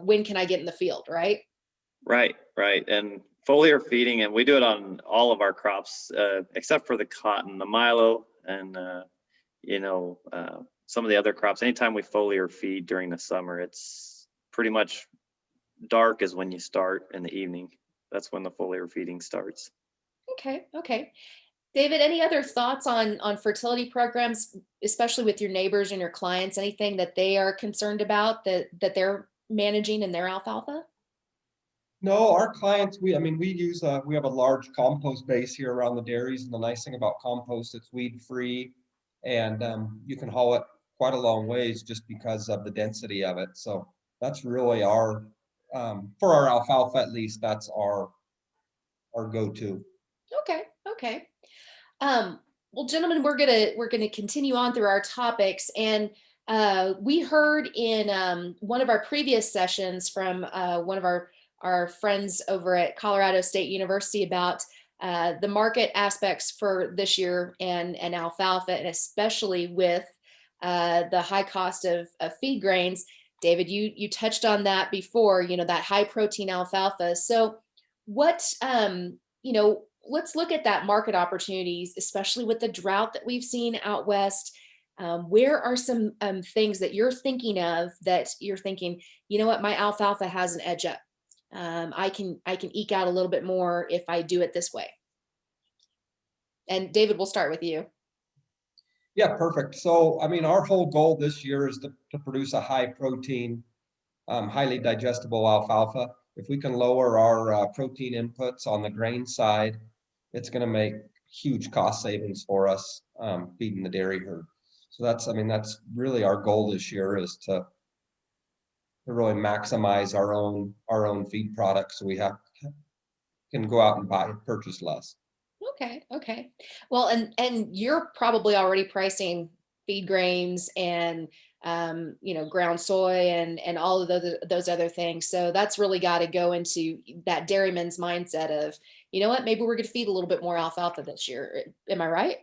when can I get in the field, right? Right. And foliar feeding, and we do it on all of our crops, except for the cotton, the milo, and some of the other crops. Anytime we foliar feed during the summer, it's pretty much dark is when you start in the evening. That's when the foliar feeding starts. Okay. David, any other thoughts on fertility programs, especially with your neighbors and your clients? Anything that they are concerned about that they're managing in their alfalfa? No, our clients, we have a large compost base here around the dairies, and the nice thing about compost, it's weed free, and you can haul it quite a long ways just because of the density of it. So that's really our, for our alfalfa at least, that's our go-to. Okay. Well, gentlemen, we're gonna continue on through our topics, and we heard in one of our previous sessions from one of our friends over at Colorado State University about the market aspects for this year and alfalfa, and especially with the high cost of feed grains. David, you touched on that before, that high protein alfalfa. So what, let's look at that market opportunities, especially with the drought that we've seen out west. Where are some things that you're thinking of that you're thinking, what, my alfalfa has an edge up. I can eke out a little bit more if I do it this way. And David, we'll start with you. Yeah, perfect. So, our whole goal this year is to produce a high protein, highly digestible alfalfa. If we can lower our protein inputs on the grain side, it's going to make huge cost savings for us feeding the dairy herd. So that's really our goal this year, is to really maximize our own feed products, so we can go out and purchase less. Okay. Well, and you're probably already pricing feed grains and ground soy and all of those other things. So that's really got to go into that dairyman's mindset of, maybe we're going to feed a little bit more alfalfa this year. Am I right?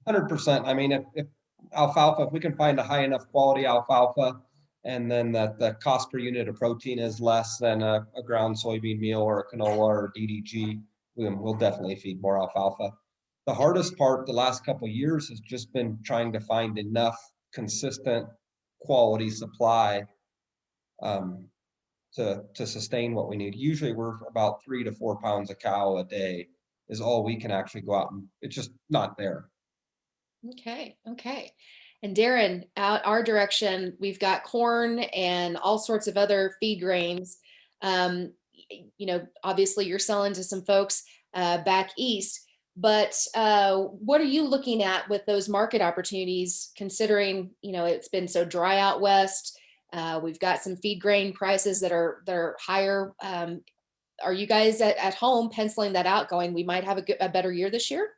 100%. If alfalfa, if we can find a high enough quality alfalfa, and then that the cost per unit of protein is less than a ground soybean meal or a canola or DDG, we'll definitely feed more alfalfa. The hardest part the last couple of years has just been trying to find enough consistent quality supply to sustain what we need. Usually we're about 3 to 4 pounds of cow a day is all we can actually go out, and it's just not there. Okay. And Darren, out our direction, we've got corn and all sorts of other feed grains. obviously you're selling to some folks back east, but what are you looking at with those market opportunities, considering, it's been so dry out west? We've got some feed grain prices that are higher. Are you guys at home penciling that out, going, we might have a better year this year?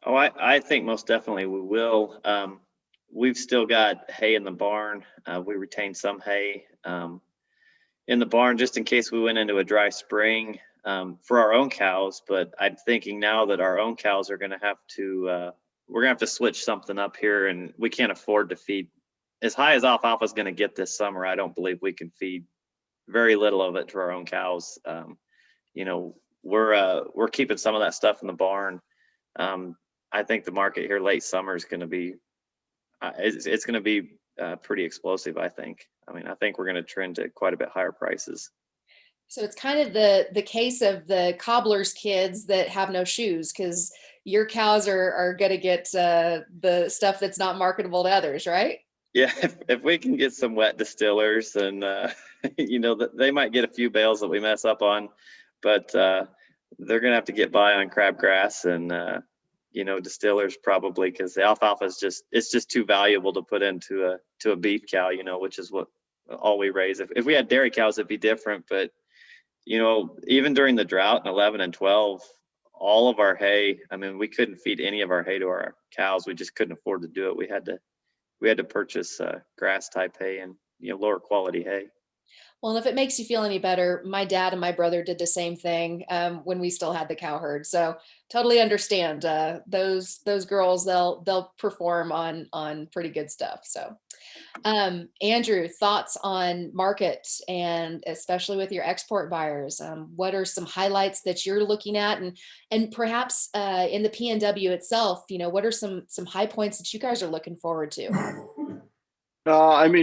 Oh, I think most definitely we will. We've still got hay in the barn. We retained some hay in the barn just in case we went into a dry spring for our own cows. But I'm thinking now that our own cows are going to have to, we're going to have to switch something up here, and we can't afford to feed as high as alfalfa is going to get this summer. I don't believe we can feed very little of it to our own cows. We're keeping some of that stuff in the barn. I think the market here late summer is going to be, it's going to be pretty explosive. I think we're going to trend to quite a bit higher prices. So it's kind of the case of the cobbler's kids that have no shoes, because your cows are going to get the stuff that's not marketable to others, right? Yeah, if we can get some wet distillers, and they might get a few bales that we mess up on, but they're going to have to get by on crabgrass and distillers probably, because the alfalfa is it's just too valuable to put into a beef cow, which is what all we raise. If we had dairy cows, it'd be different, but even during the drought in 11 and 12, all of our hay, we couldn't feed any of our hay to our cows. We just couldn't afford to do it. We had to purchase grass type hay and lower quality hay. Well, and if it makes you feel any better, my dad and my brother did the same thing when we still had the cow herd. So totally understand those girls. They'll perform on pretty good stuff. So, Andrew, thoughts on market, and especially with your export buyers? What are some highlights that you're looking at, and perhaps in the PNW itself? What are some high points that you guys are looking forward to?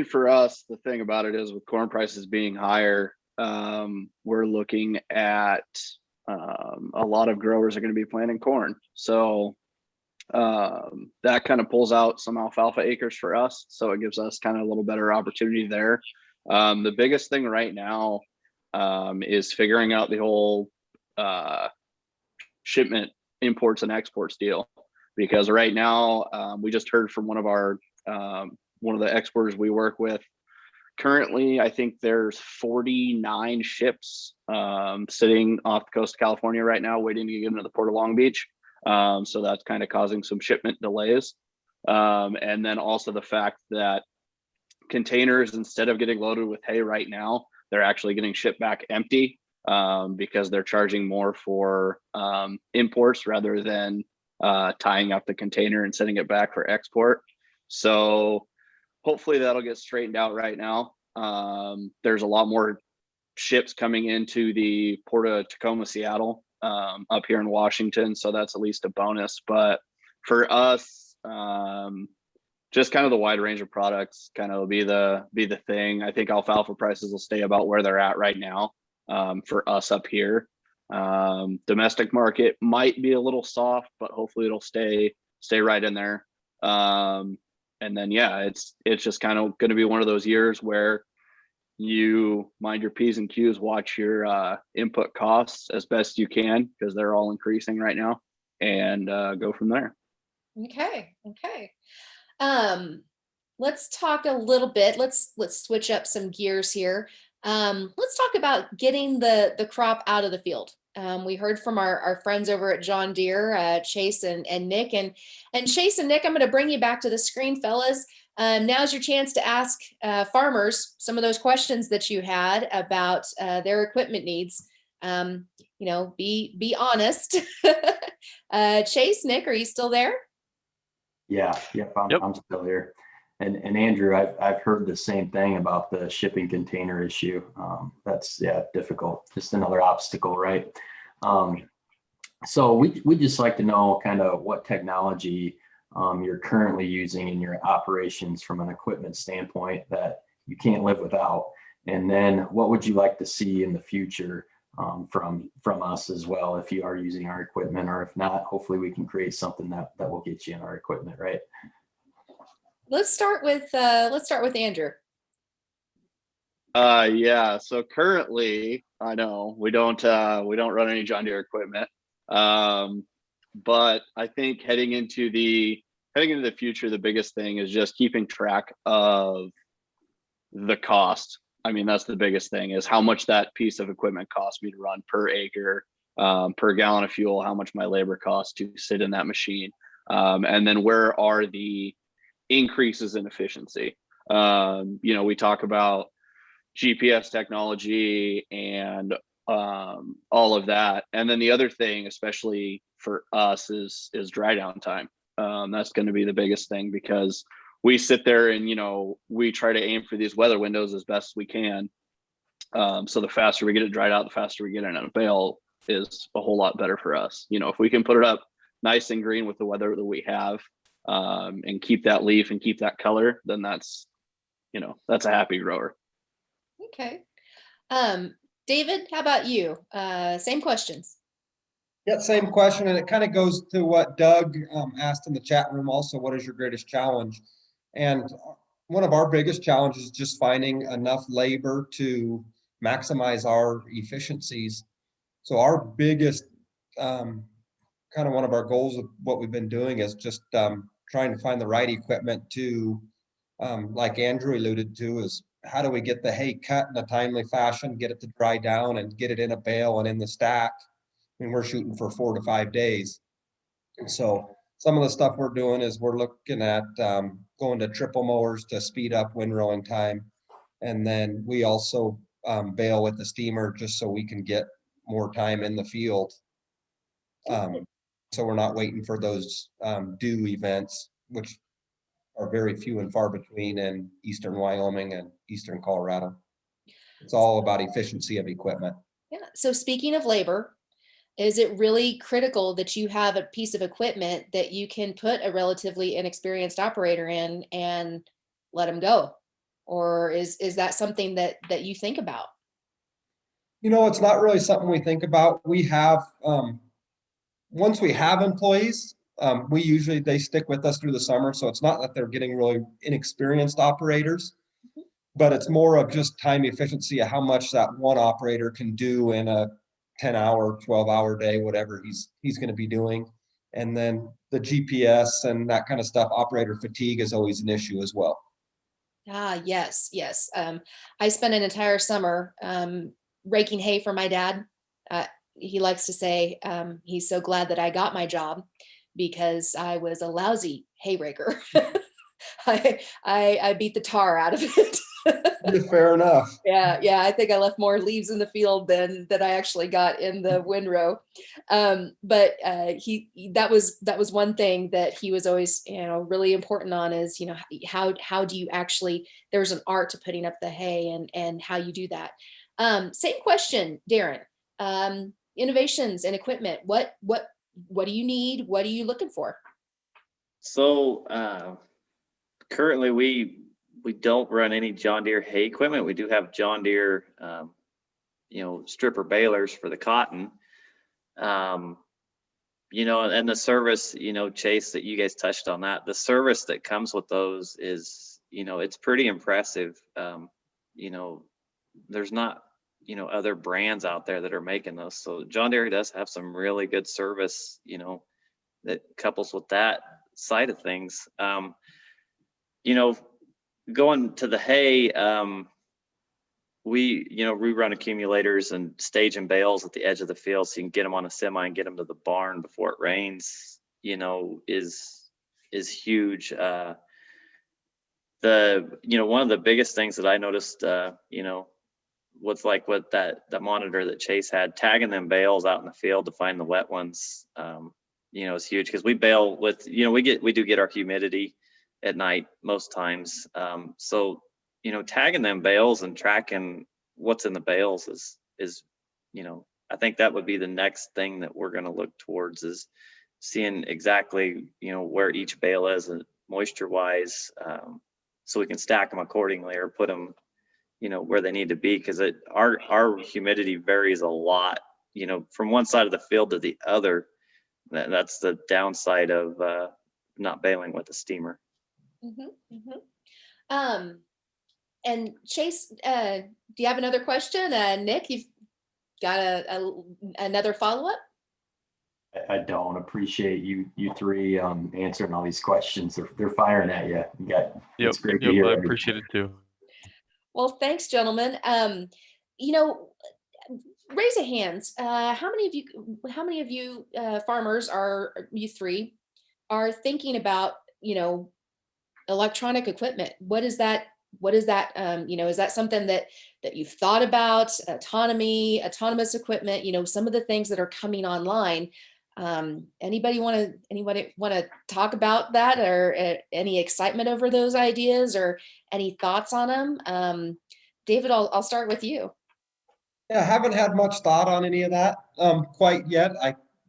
For us, the thing about it is, with corn prices being higher, we're looking at a lot of growers are going to be planting corn. So that kind of pulls out some alfalfa acres for us. So it gives us kind of a little better opportunity there. The biggest thing right now is figuring out the whole shipment imports and exports deal, because right now we just heard from one of the exporters we work with. Currently, I think there's 49 ships sitting off the coast of California right now, waiting to get into the Port of Long Beach. So that's kind of causing some shipment delays. And then also the fact that containers, instead of getting loaded with hay right now, they're actually getting shipped back empty because they're charging more for imports rather than tying up the container and sending it back for export. So hopefully that'll get straightened out right now. There's a lot more ships coming into the Port of Tacoma, Seattle, up here in Washington. So that's at least a bonus. But for us, just kind of the wide range of products kind of will be the thing. I think alfalfa prices will stay about where they're at right now for us up here. Domestic market might be a little soft, but hopefully it'll stay right in there. And then, it's just kind of going to be one of those years where you mind your P's and Q's, watch your input costs as best you can, because they're all increasing right now, and go from there. Okay. Let's talk a little bit. Let's switch up some gears here. Let's talk about getting the crop out of the field. We heard from our friends over at John Deere, Chase and Nick, and Chase and Nick, I'm going to bring you back to the screen, fellas. Now's your chance to ask farmers some of those questions that you had about their equipment needs. Be honest. Chase, Nick, are you still there? Yeah, I'm still here. And Andrew, I've heard the same thing about the shipping container issue. That's difficult. Just another obstacle, right? So we just like to know kind of what technology you're currently using in your operations from an equipment standpoint that you can't live without, and then what would you like to see in the future from us as well, if you are using our equipment, or if not, hopefully we can create something that will get you in our equipment, right? Let's start with Andrew. Yeah. So currently, I know we don't run any John Deere equipment. But I think heading into the future, the biggest thing is just keeping track of the cost. I mean, that's the biggest thing, is how much that piece of equipment costs me to run per acre, per gallon of fuel, how much my labor costs to sit in that machine. And then where are the increases in efficiency? We talk about GPS technology and all of that. And then the other thing, especially for us, is dry down time. That's going to be the biggest thing, because we sit there and, we try to aim for these weather windows as best we can. So the faster we get it dried out, the faster we get it in a bale is a whole lot better for us. If we can put it up nice and green with the weather that we have, and keep that leaf and keep that color, then that's a happy grower. Okay. David, how about you? Same questions. Yeah, same question, and it kind of goes to what Doug asked in the chat room also. What is your greatest challenge? And one of our biggest challenges is just finding enough labor to maximize our efficiencies. So our biggest kind of one of our goals of what we've been doing is just trying to find the right equipment to, like Andrew alluded to, is how do we get the hay cut in a timely fashion, get it to dry down, and get it in a bale and in the stack. I mean, we're shooting for 4 to 5 days. And so some of the stuff we're doing is we're looking at going to triple mowers to speed up windrowing time. And then we also bale with the steamer just so we can get more time in the field. So we're not waiting for those dew events, which are very few and far between in eastern Wyoming and eastern Colorado. It's all about efficiency of equipment. Yeah. So speaking of labor, is it really critical that you have a piece of equipment that you can put a relatively inexperienced operator in and let them go? Or is that something that you think about? It's not really something we think about. We have, once we have employees, they stick with us through the summer. So it's not that they're getting really inexperienced operators, but it's more of just time efficiency of how much that one operator can do in a 10-hour, 12-hour day, whatever he's going to be doing. And then the GPS and that kind of stuff, operator fatigue is always an issue as well. Yes. I spent an entire summer raking hay for my dad. He likes to say he's so glad that I got my job because I was a lousy hay raker. I beat the tar out of it. Fair enough. Yeah. I think I left more leaves in the field than I actually got in the windrow. But that was one thing that he was always, really important on is, how do you actually, there's an art to putting up the hay and how you do that. Same question, Darren. Innovations and equipment. What do you need? What are you looking for? So currently we don't run any John Deere hay equipment. We do have John Deere, stripper balers for the cotton. And the service, Chase, that you guys touched on that, the service that comes with those is, it's pretty impressive. There's not, other brands out there that are making those. So John Deere does have some really good service, that couples with that side of things. Going to the hay, we run accumulators and stage and bales at the edge of the field so you can get them on a semi and get them to the barn before it rains, is huge. One of the biggest things that I noticed, with that monitor that Chase had, tagging them bales out in the field to find the wet ones, is huge, because we bale with, we do get our humidity at night most times. So, tagging them bales and tracking what's in the bales is, I think that would be the next thing that we're going to look towards, is seeing exactly, where each bale is moisture wise, so we can stack them accordingly or put them, where they need to be. Because our humidity varies a lot, from one side of the field to the other. That's the downside of not baling with a steamer. And Chase, do you have another question? Nick, you've got another follow-up? I don't appreciate you three answering all these questions. They're firing at you. It's great to hear. I appreciate it too. Well, thanks, gentlemen. Raise a hands. How many of you farmers you three are thinking about, electronic equipment? What is that? Is that something that you've thought about? Autonomous equipment, some of the things that are coming online. Anybody want to talk about that, or any excitement over those ideas, or any thoughts on them? David, I'll start with you. Yeah, I haven't had much thought on any of that quite yet.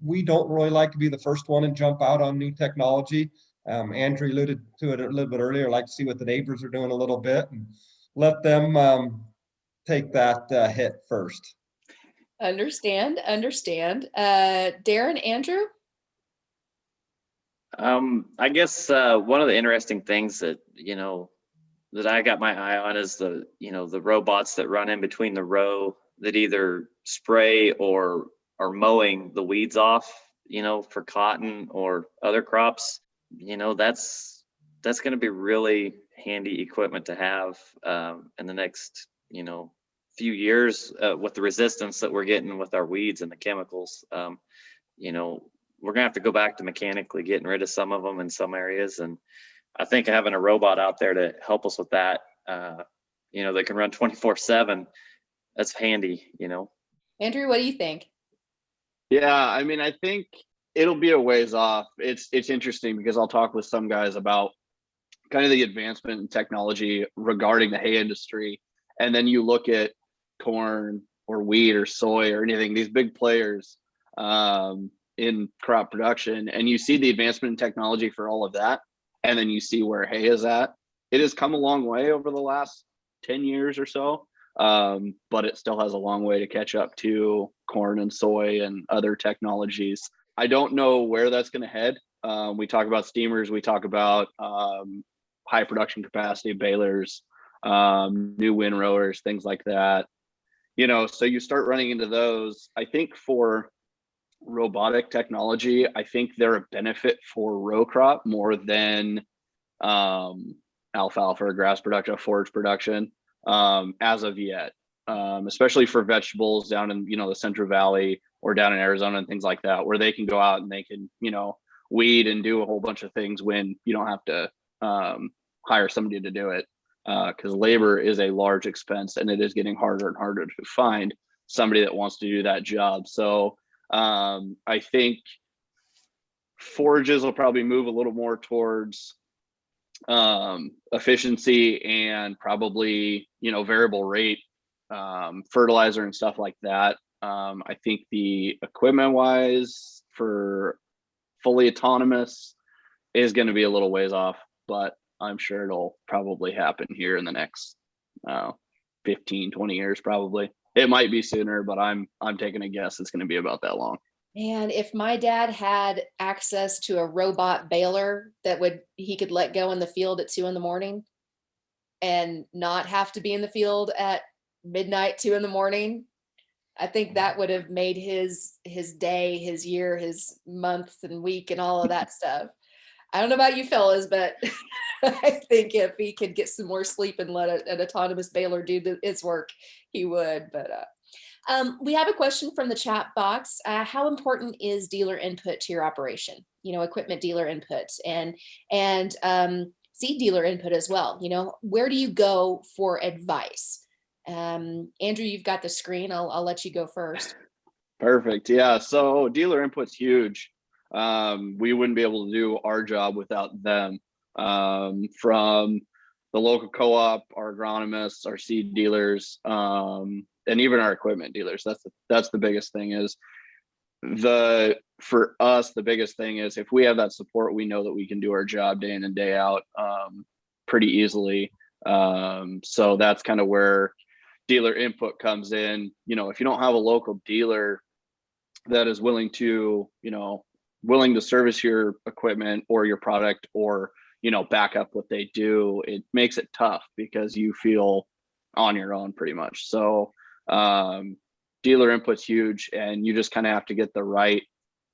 We don't really like to be the first one and jump out on new technology. Andrew alluded to it a little bit earlier. Like to see what the neighbors are doing a little bit and let them take that hit first. Understand. Darren, Andrew? I guess one of the interesting things that, that I got my eye on is the robots that run in between the row that either spray or are mowing the weeds off, for cotton or other crops. That's going to be really handy equipment to have in the next, few years with the resistance that we're getting with our weeds and the chemicals. We're gonna have to go back to mechanically getting rid of some of them in some areas, and I think having a robot out there to help us with that, that can run 24/7, that's handy. Andrew, what do you think? Yeah, I mean, I think it'll be a ways off. It's interesting because I'll talk with some guys about kind of the advancement in technology regarding the hay industry, and then you look at corn or wheat or soy or anything, these big players in crop production, and you see the advancement in technology for all of that, and then you see where hay is at. It has come a long way over the last 10 years or so, but it still has a long way to catch up to corn and soy and other technologies. I don't know where that's going to head. We talk about steamers, we talk about high production capacity balers, new windrowers, things like that. So you start running into those. I think for robotic technology, I think they're a benefit for row crop more than alfalfa or grass production, forage production as of yet, especially for vegetables down in, the Central Valley or down in Arizona and things like that, where they can go out and they can, weed and do a whole bunch of things when you don't have to hire somebody to do it, because labor is a large expense and it is getting harder and harder to find somebody that wants to do that job. So I think forages will probably move a little more towards efficiency and probably, variable rate fertilizer and stuff like that. I think the equipment wise for fully autonomous is going to be a little ways off, but I'm sure it'll probably happen here in the next 15, 20 years probably. It might be sooner, but I'm taking a guess it's going to be about that long. And if my dad had access to a robot baler that he could let go in the field at 2 a.m. and not have to be in the field at midnight, 2 a.m, I think that would have made his day, his year, his month and week and all of that stuff. I don't know about you fellas, but I think if he could get some more sleep and let an autonomous baler do its work, he would. But we have a question from the chat box. How important is dealer input to your operation? Equipment dealer input and seed dealer input as well. Where do you go for advice? Andrew, you've got the screen. I'll let you go first. Perfect. Yeah. So dealer input's huge. We wouldn't be able to do our job without them. From the local co-op, our agronomists, our seed dealers, and even our equipment dealers. That's the biggest thing is for us, the biggest thing is if we have that support, we know that we can do our job day in and day out pretty easily. So that's kind of where dealer input comes in. If you don't have a local dealer that is willing to service your equipment or your product or back up what they do, it makes it tough because you feel on your own pretty much. So dealer input's huge, and you just kind of have to get the right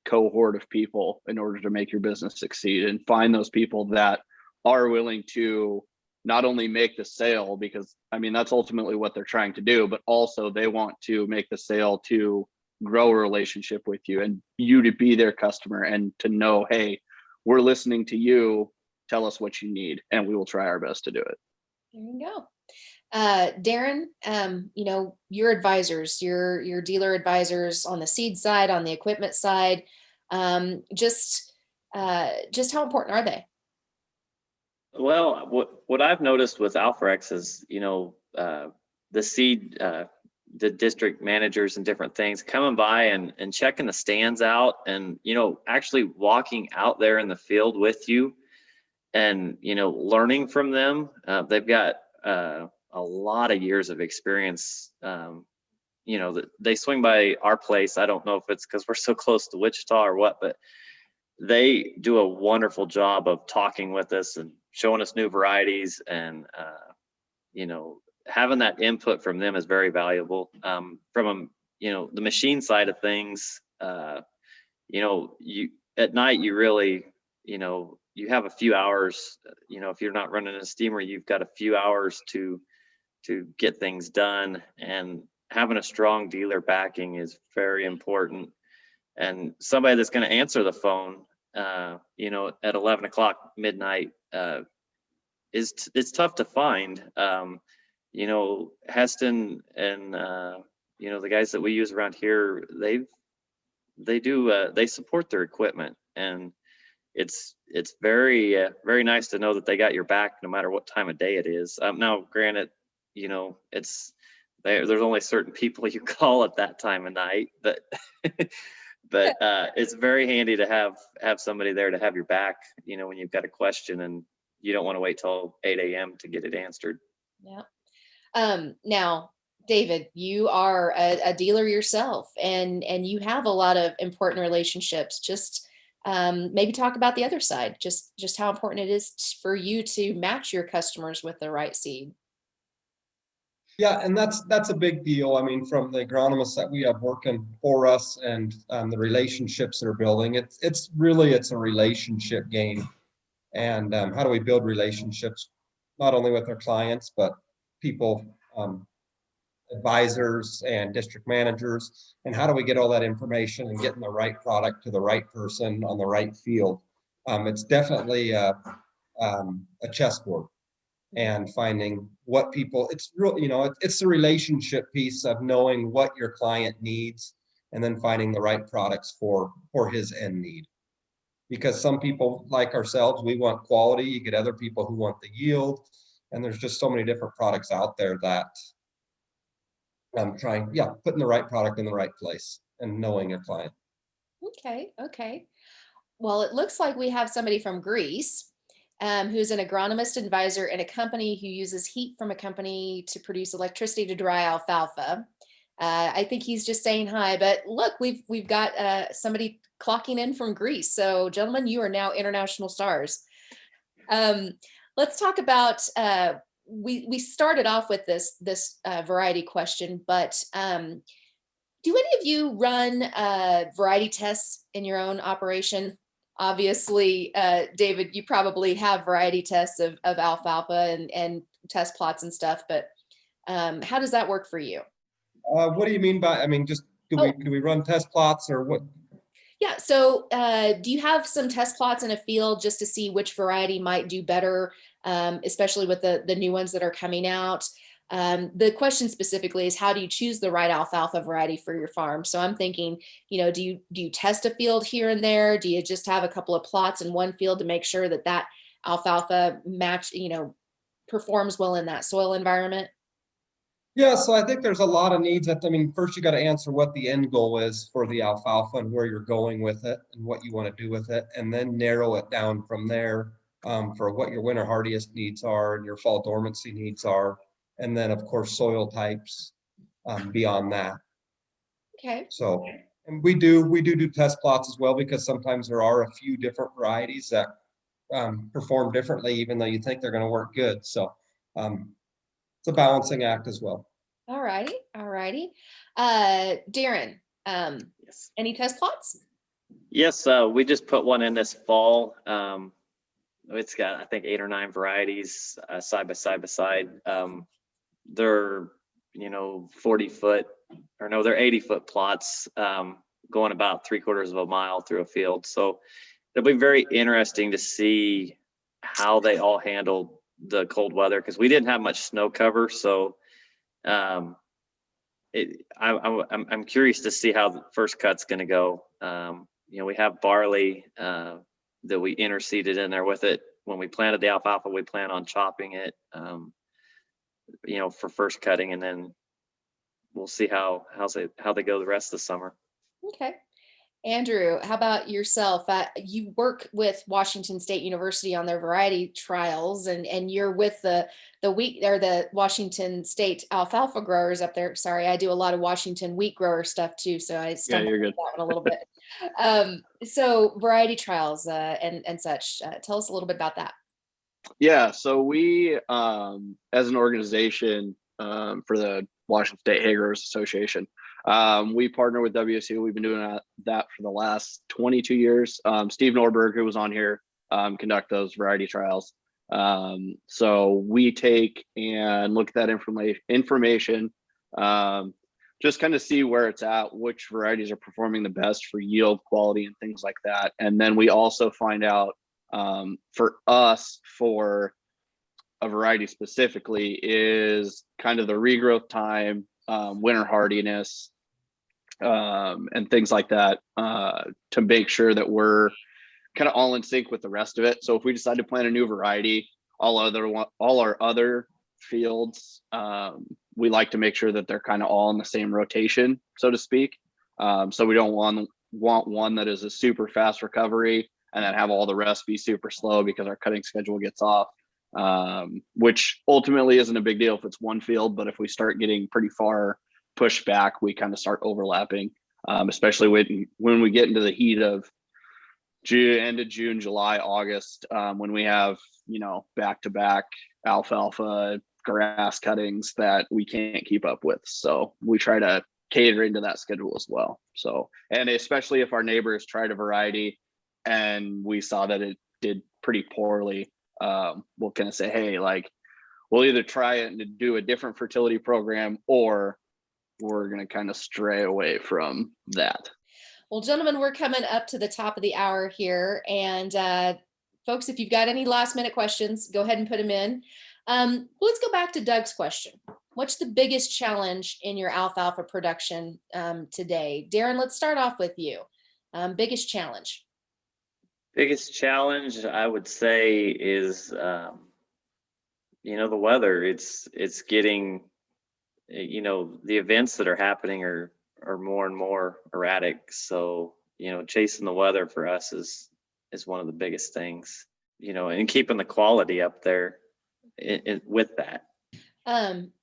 cohort of people in order to make your business succeed, and find those people that are willing to not only make the sale, because I mean, that's ultimately what they're trying to do, but also they want to make the sale to grow a relationship with you, and you to be their customer, and to know, hey, we're listening to you, tell us what you need, and we will try our best to do it. There you go. Darren, your advisors, your dealer advisors on the seed side, on the equipment side, just how important are they? Well, what I've noticed with Alforex is, the seed, the district managers and different things coming by and checking the stands out, and, actually walking out there in the field with you and, learning from them. They've got a lot of years of experience. They swing by our place. I don't know if it's because we're so close to Wichita or what, but they do a wonderful job of talking with us and showing us new varieties, and having that input from them is very valuable. From the machine side of things, you at night, you really, you have a few hours, if you're not running a steamer, you've got a few hours to get things done, and having a strong dealer backing is very important. And somebody that's going to answer the phone, at 11 o'clock midnight, it's tough to find. Heston and, the guys that we use around here, they support their equipment, and it's very, very nice to know that they got your back no matter what time of day it is. Now, granted, there's only certain people you call at that time of night, but but it's very handy to have somebody there to have your back, when you've got a question and you don't want to wait till 8 a.m. to get it answered. Yeah. Now, David, you are a dealer yourself, and you have a lot of important relationships. Just maybe talk about the other side, just how important it is for you to match your customers with the right seed. Yeah, and that's a big deal. I mean, from the agronomists that we have working for us, and the relationships they're building, it's a relationship game. And how do we build relationships, not only with our clients, but people, advisors and district managers, and how do we get all that information and getting the right product to the right person on the right field? It's definitely a chessboard, and finding what people, it's real, it's the relationship piece of knowing what your client needs, and then finding the right products for his end need. Because some people, like ourselves, we want quality. You get other people who want the yield, and there's just so many different products out there that I'm putting the right product in the right place and knowing your client. Okay. Well, it looks like we have somebody from Greece, who's an agronomist advisor in a company who uses heat from a company to produce electricity to dry alfalfa. I think he's just saying hi, but look, we've got somebody clocking in from Greece. So, gentlemen, you are now international stars. Let's talk about. We started off with this variety question, but do any of you run variety tests in your own operation? Obviously, David, you probably have variety tests of alfalfa and test plots and stuff, but how does that work for you? What do you mean by, just do we run test plots, or what? Yeah, so do you have some test plots in a field just to see which variety might do better, especially with the new ones that are coming out? The question specifically is, how do you choose the right alfalfa variety for your farm? So I'm thinking, do you test a field here and there? Do you just have a couple of plots in one field to make sure that alfalfa performs well in that soil environment? Yeah, so I think there's a lot of needs first you got to answer what the end goal is for the alfalfa and where you're going with it and what you want to do with it, and then narrow it down from there for what your winter hardiest needs are and your fall dormancy needs are. And then, of course, soil types beyond that. Okay. So, and we do test plots as well, because sometimes there are a few different varieties that perform differently, even though you think they're going to work good. So it's a balancing act as well. All righty. Darren, Yes. any test plots? Yes, we just put one in this fall. It's got, I think, 8 or 9 varieties side by side. They're, 40-foot, or no, they're 80-foot plots, going about 3/4 of a mile through a field. So it'll be very interesting to see how they all handle the cold weather, because we didn't have much snow cover. So I'm curious to see how the first cut's going to go. We have barley that we interseeded in there with it. When we planted the alfalfa, we plan on chopping it, for first cutting, and then we'll see how they go the rest of the summer. Okay. Andrew, how about yourself? You work with Washington State University on their variety trials, and you're with the wheat, or the Washington State alfalfa growers up there. Sorry, I do a lot of Washington wheat grower stuff too, so I stumbled you're good. that one a little bit. So variety trials and such. Tell us a little bit about that. Yeah, so we, as an organization, for the Washington State Hay Growers Association, we partner with WSU. We've been doing that for the last 22 years. Steve Norberg, who was on here, conduct those variety trials. So we take and look at that information, just kind of see where it's at, which varieties are performing the best for yield, quality, and things like that. And then we also find out, for us, for a variety specifically, is kind of the regrowth time, winter hardiness, and things like that, to make sure that we're kind of all in sync with the rest of it. So if we decide to plant a new variety, all our other fields, we like to make sure that they're kind of all in the same rotation, so to speak. So we don't want one that is a super fast recovery and then have all the rest be super slow because our cutting schedule gets off, which ultimately isn't a big deal if it's one field. But if we start getting pretty far pushed back, we kind of start overlapping, especially when we get into the heat of end of June, July, August, when we have, back-to-back alfalfa grass cuttings that we can't keep up with. So we try to cater into that schedule as well. So, and especially if our neighbors tried a variety and we saw that it did pretty poorly, we'll kind of say, hey, we'll either try it and do a different fertility program, or we're going to kind of stray away from that. Well, gentlemen, we're coming up to the top of the hour here. And folks, if you've got any last minute questions, go ahead and put them in. Let's go back to Doug's question. What's the biggest challenge in your alfalfa production today? Darren, let's start off with you. Biggest challenge. Biggest challenge, I would say, is, the weather. It's getting, the events that are happening are more and more erratic. So, chasing the weather for us is one of the biggest things, and keeping the quality up there with that.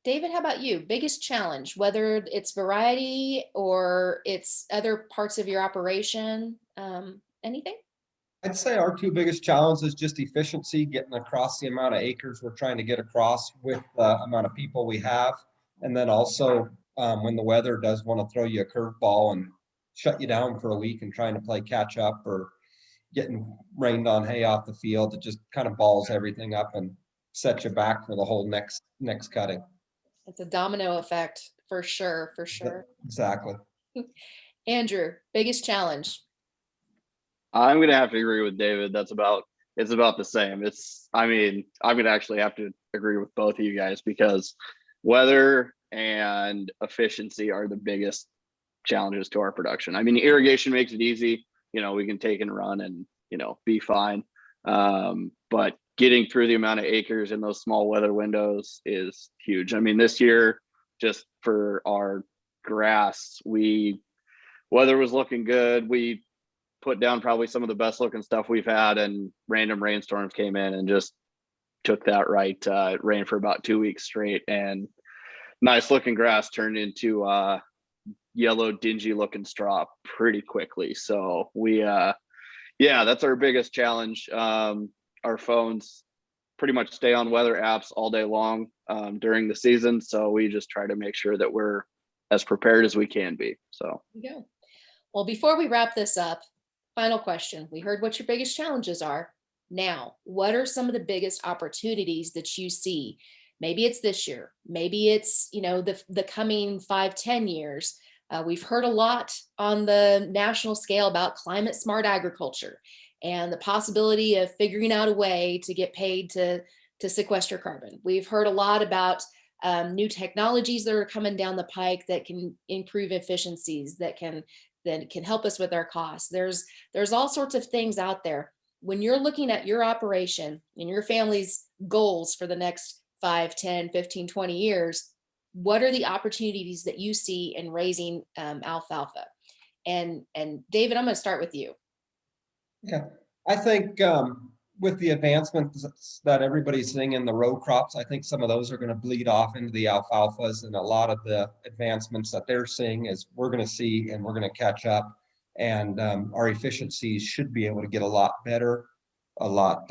David, how about you? Biggest challenge, whether it's variety or it's other parts of your operation, anything? I'd say our two biggest challenges is just efficiency, getting across the amount of acres we're trying to get across with the amount of people we have. And then also, when the weather does want to throw you a curveball and shut you down for a week and trying to play catch up, or getting rained on hay off the field, it just kind of balls everything up and sets you back for the whole next cutting. It's a domino effect for sure. Exactly. Andrew, biggest challenge. I'm going to have to agree with David. It's about the same. I'm going to actually have to agree with both of you guys, because weather and efficiency are the biggest challenges to our production. Irrigation makes it easy. We can take and run and, be fine. But getting through the amount of acres in those small weather windows is huge. This year, just for our grass, weather was looking good. We put down probably some of the best looking stuff we've had, and random rainstorms came in and just took that right. It rained for about 2 weeks straight, and nice looking grass turned into yellow, dingy looking straw pretty quickly. So that's our biggest challenge. our phones pretty much stay on weather apps all day long during the season. So we just try to make sure that we're as prepared as we can be. So There you go. Well, before we wrap this up, final question. We heard what your biggest challenges are. Now, what are some of the biggest opportunities that you see? Maybe it's this year, maybe it's, the coming 5-10 years. We've heard a lot on the national scale about climate smart agriculture and the possibility of figuring out a way to get paid to sequester carbon. We've heard a lot about new technologies that are coming down the pike that can improve efficiencies, that can help us with our costs. There's all sorts of things out there. When you're looking at your operation and your family's goals for the next 5, 10, 15, 20 years, what are the opportunities that you see in raising alfalfa? And David, I'm going to start with you. Yeah, I think with the advancements that everybody's seeing in the row crops, I think some of those are going to bleed off into the alfalfas, and a lot of the advancements that they're seeing is we're going to see, and we're going to catch up, and our efficiencies should be able to get a lot better, a lot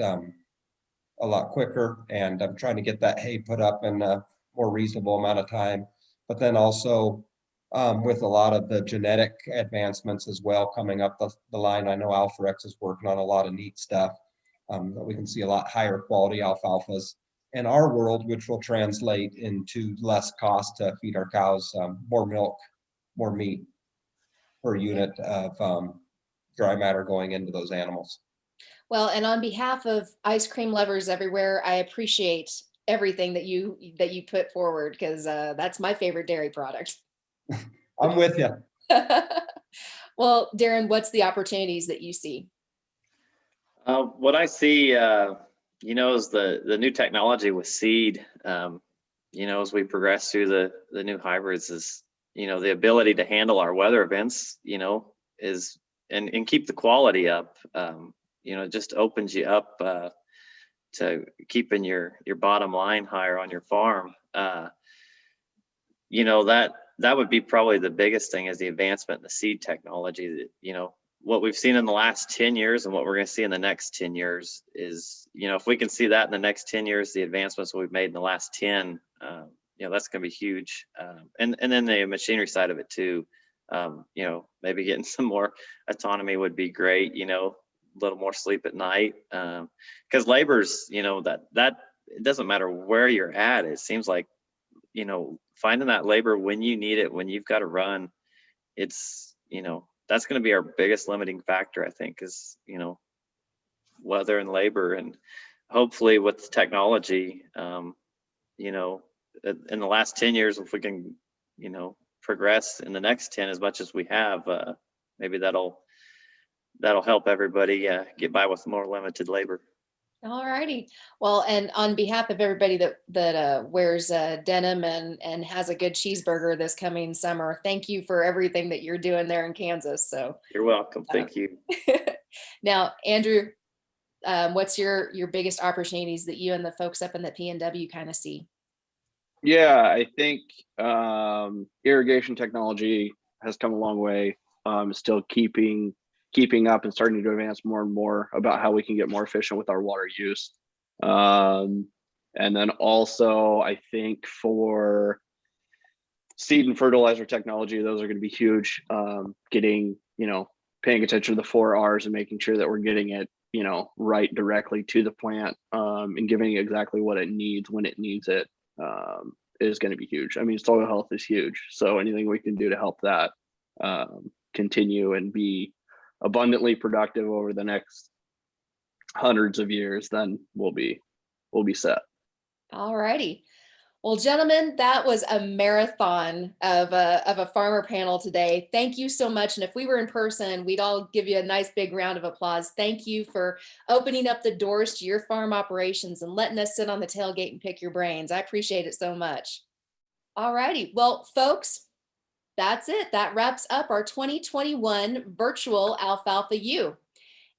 quicker, and I'm trying to get that hay put up in a more reasonable amount of time. But then also with a lot of the genetic advancements as well coming up the line, I know Alforex is working on a lot of neat stuff that we can see a lot higher quality alfalfas in our world, which will translate into less cost to feed our cows, more milk, more meat per unit of dry matter going into those animals. Well, and on behalf of ice cream lovers everywhere, I appreciate everything that you put forward, because that's my favorite dairy product. I'm with you. Well, Darren, what's the opportunities that you see? What I see, is the new technology with seed. As we progress through the new hybrids, is the ability to handle our weather events. Is and keep the quality up. It just opens you up to keeping your bottom line higher on your farm. That would be probably the biggest thing, is the advancement in the seed technology. That, what we've seen in the last 10 years and what we're going to see in the next 10 years is, if we can see that in the next 10 years, the advancements we've made in the last 10, that's going to be huge. And then the machinery side of it too. Maybe getting some more autonomy would be great. A little more sleep at night, because labor's, that it doesn't matter where you're at. It seems like, finding that labor when you need it, when you've got to run, it's, that's going to be our biggest limiting factor, I think, is, weather and labor. And hopefully with the technology, in the last 10 years, if we can, progress in the next 10 as much as we have, maybe that'll help everybody get by with more limited labor. All righty. Well, and on behalf of everybody that wears denim and has a good cheeseburger this coming summer, thank you for everything that you're doing there in Kansas. So you're welcome. Thank you. Now, Andrew, what's your biggest opportunities that you and the folks up in the PNW kind of see? Yeah, I think irrigation technology has come a long way. Still keeping up and starting to advance more and more about how we can get more efficient with our water use. And then also, I think for seed and fertilizer technology, those are going to be huge. Paying attention to the 4 R's and making sure that we're getting it, right directly to the plant, and giving it exactly what it needs when it needs it, is going to be huge. I mean, soil health is huge. So anything we can do to help that continue and be abundantly productive over the next hundreds of years, then we'll be set. All righty. Well, gentlemen, that was a marathon of a farmer panel today. Thank you so much. And if we were in person, we'd all give you a nice big round of applause. Thank you for opening up the doors to your farm operations and letting us sit on the tailgate and pick your brains. I appreciate it so much. All righty. Well, folks, that's it. That wraps up our 2021 virtual Alfalfa U.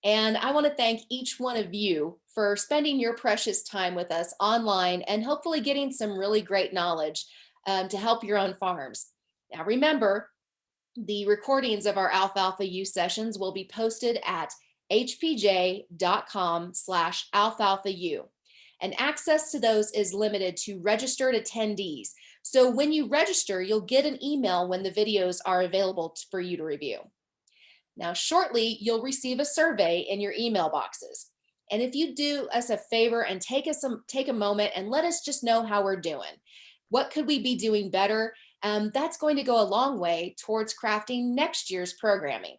And I want to thank each one of you for spending your precious time with us online and hopefully getting some really great knowledge to help your own farms. Now, remember, the recordings of our Alfalfa U sessions will be posted at hpj.com/Alfalfa U. And access to those is limited to registered attendees. So when you register, you'll get an email when the videos are available for you to review. Now, shortly, you'll receive a survey in your email boxes. And if you do us a favor and take a moment and let us just know how we're doing. What could we be doing better? That's going to go a long way towards crafting next year's programming.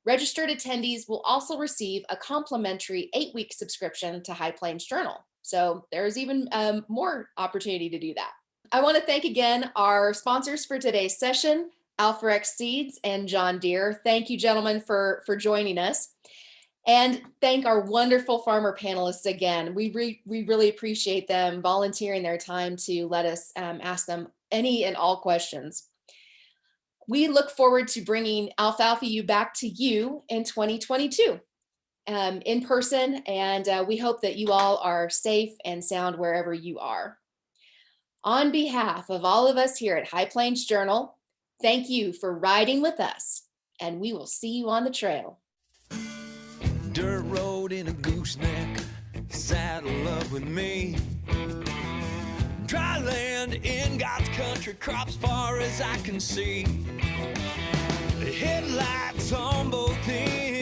Registered attendees will also receive a complimentary 8-week subscription to High Plains Journal. So there's even more opportunity to do that. I want to thank again our sponsors for today's session, Alforex Seeds and John Deere. Thank you, gentlemen, for joining us. And thank our wonderful farmer panelists again. We really appreciate them volunteering their time to let us ask them any and all questions. We look forward to bringing Alfalfa U back to you in 2022 in person, and we hope that you all are safe and sound wherever you are. On behalf of all of us here at High Plains Journal, thank you for riding with us, and we will see you on the trail. Dirt road in a gooseneck, saddle up with me. Dry land in God's country, crops far as I can see. The headlights on both ends.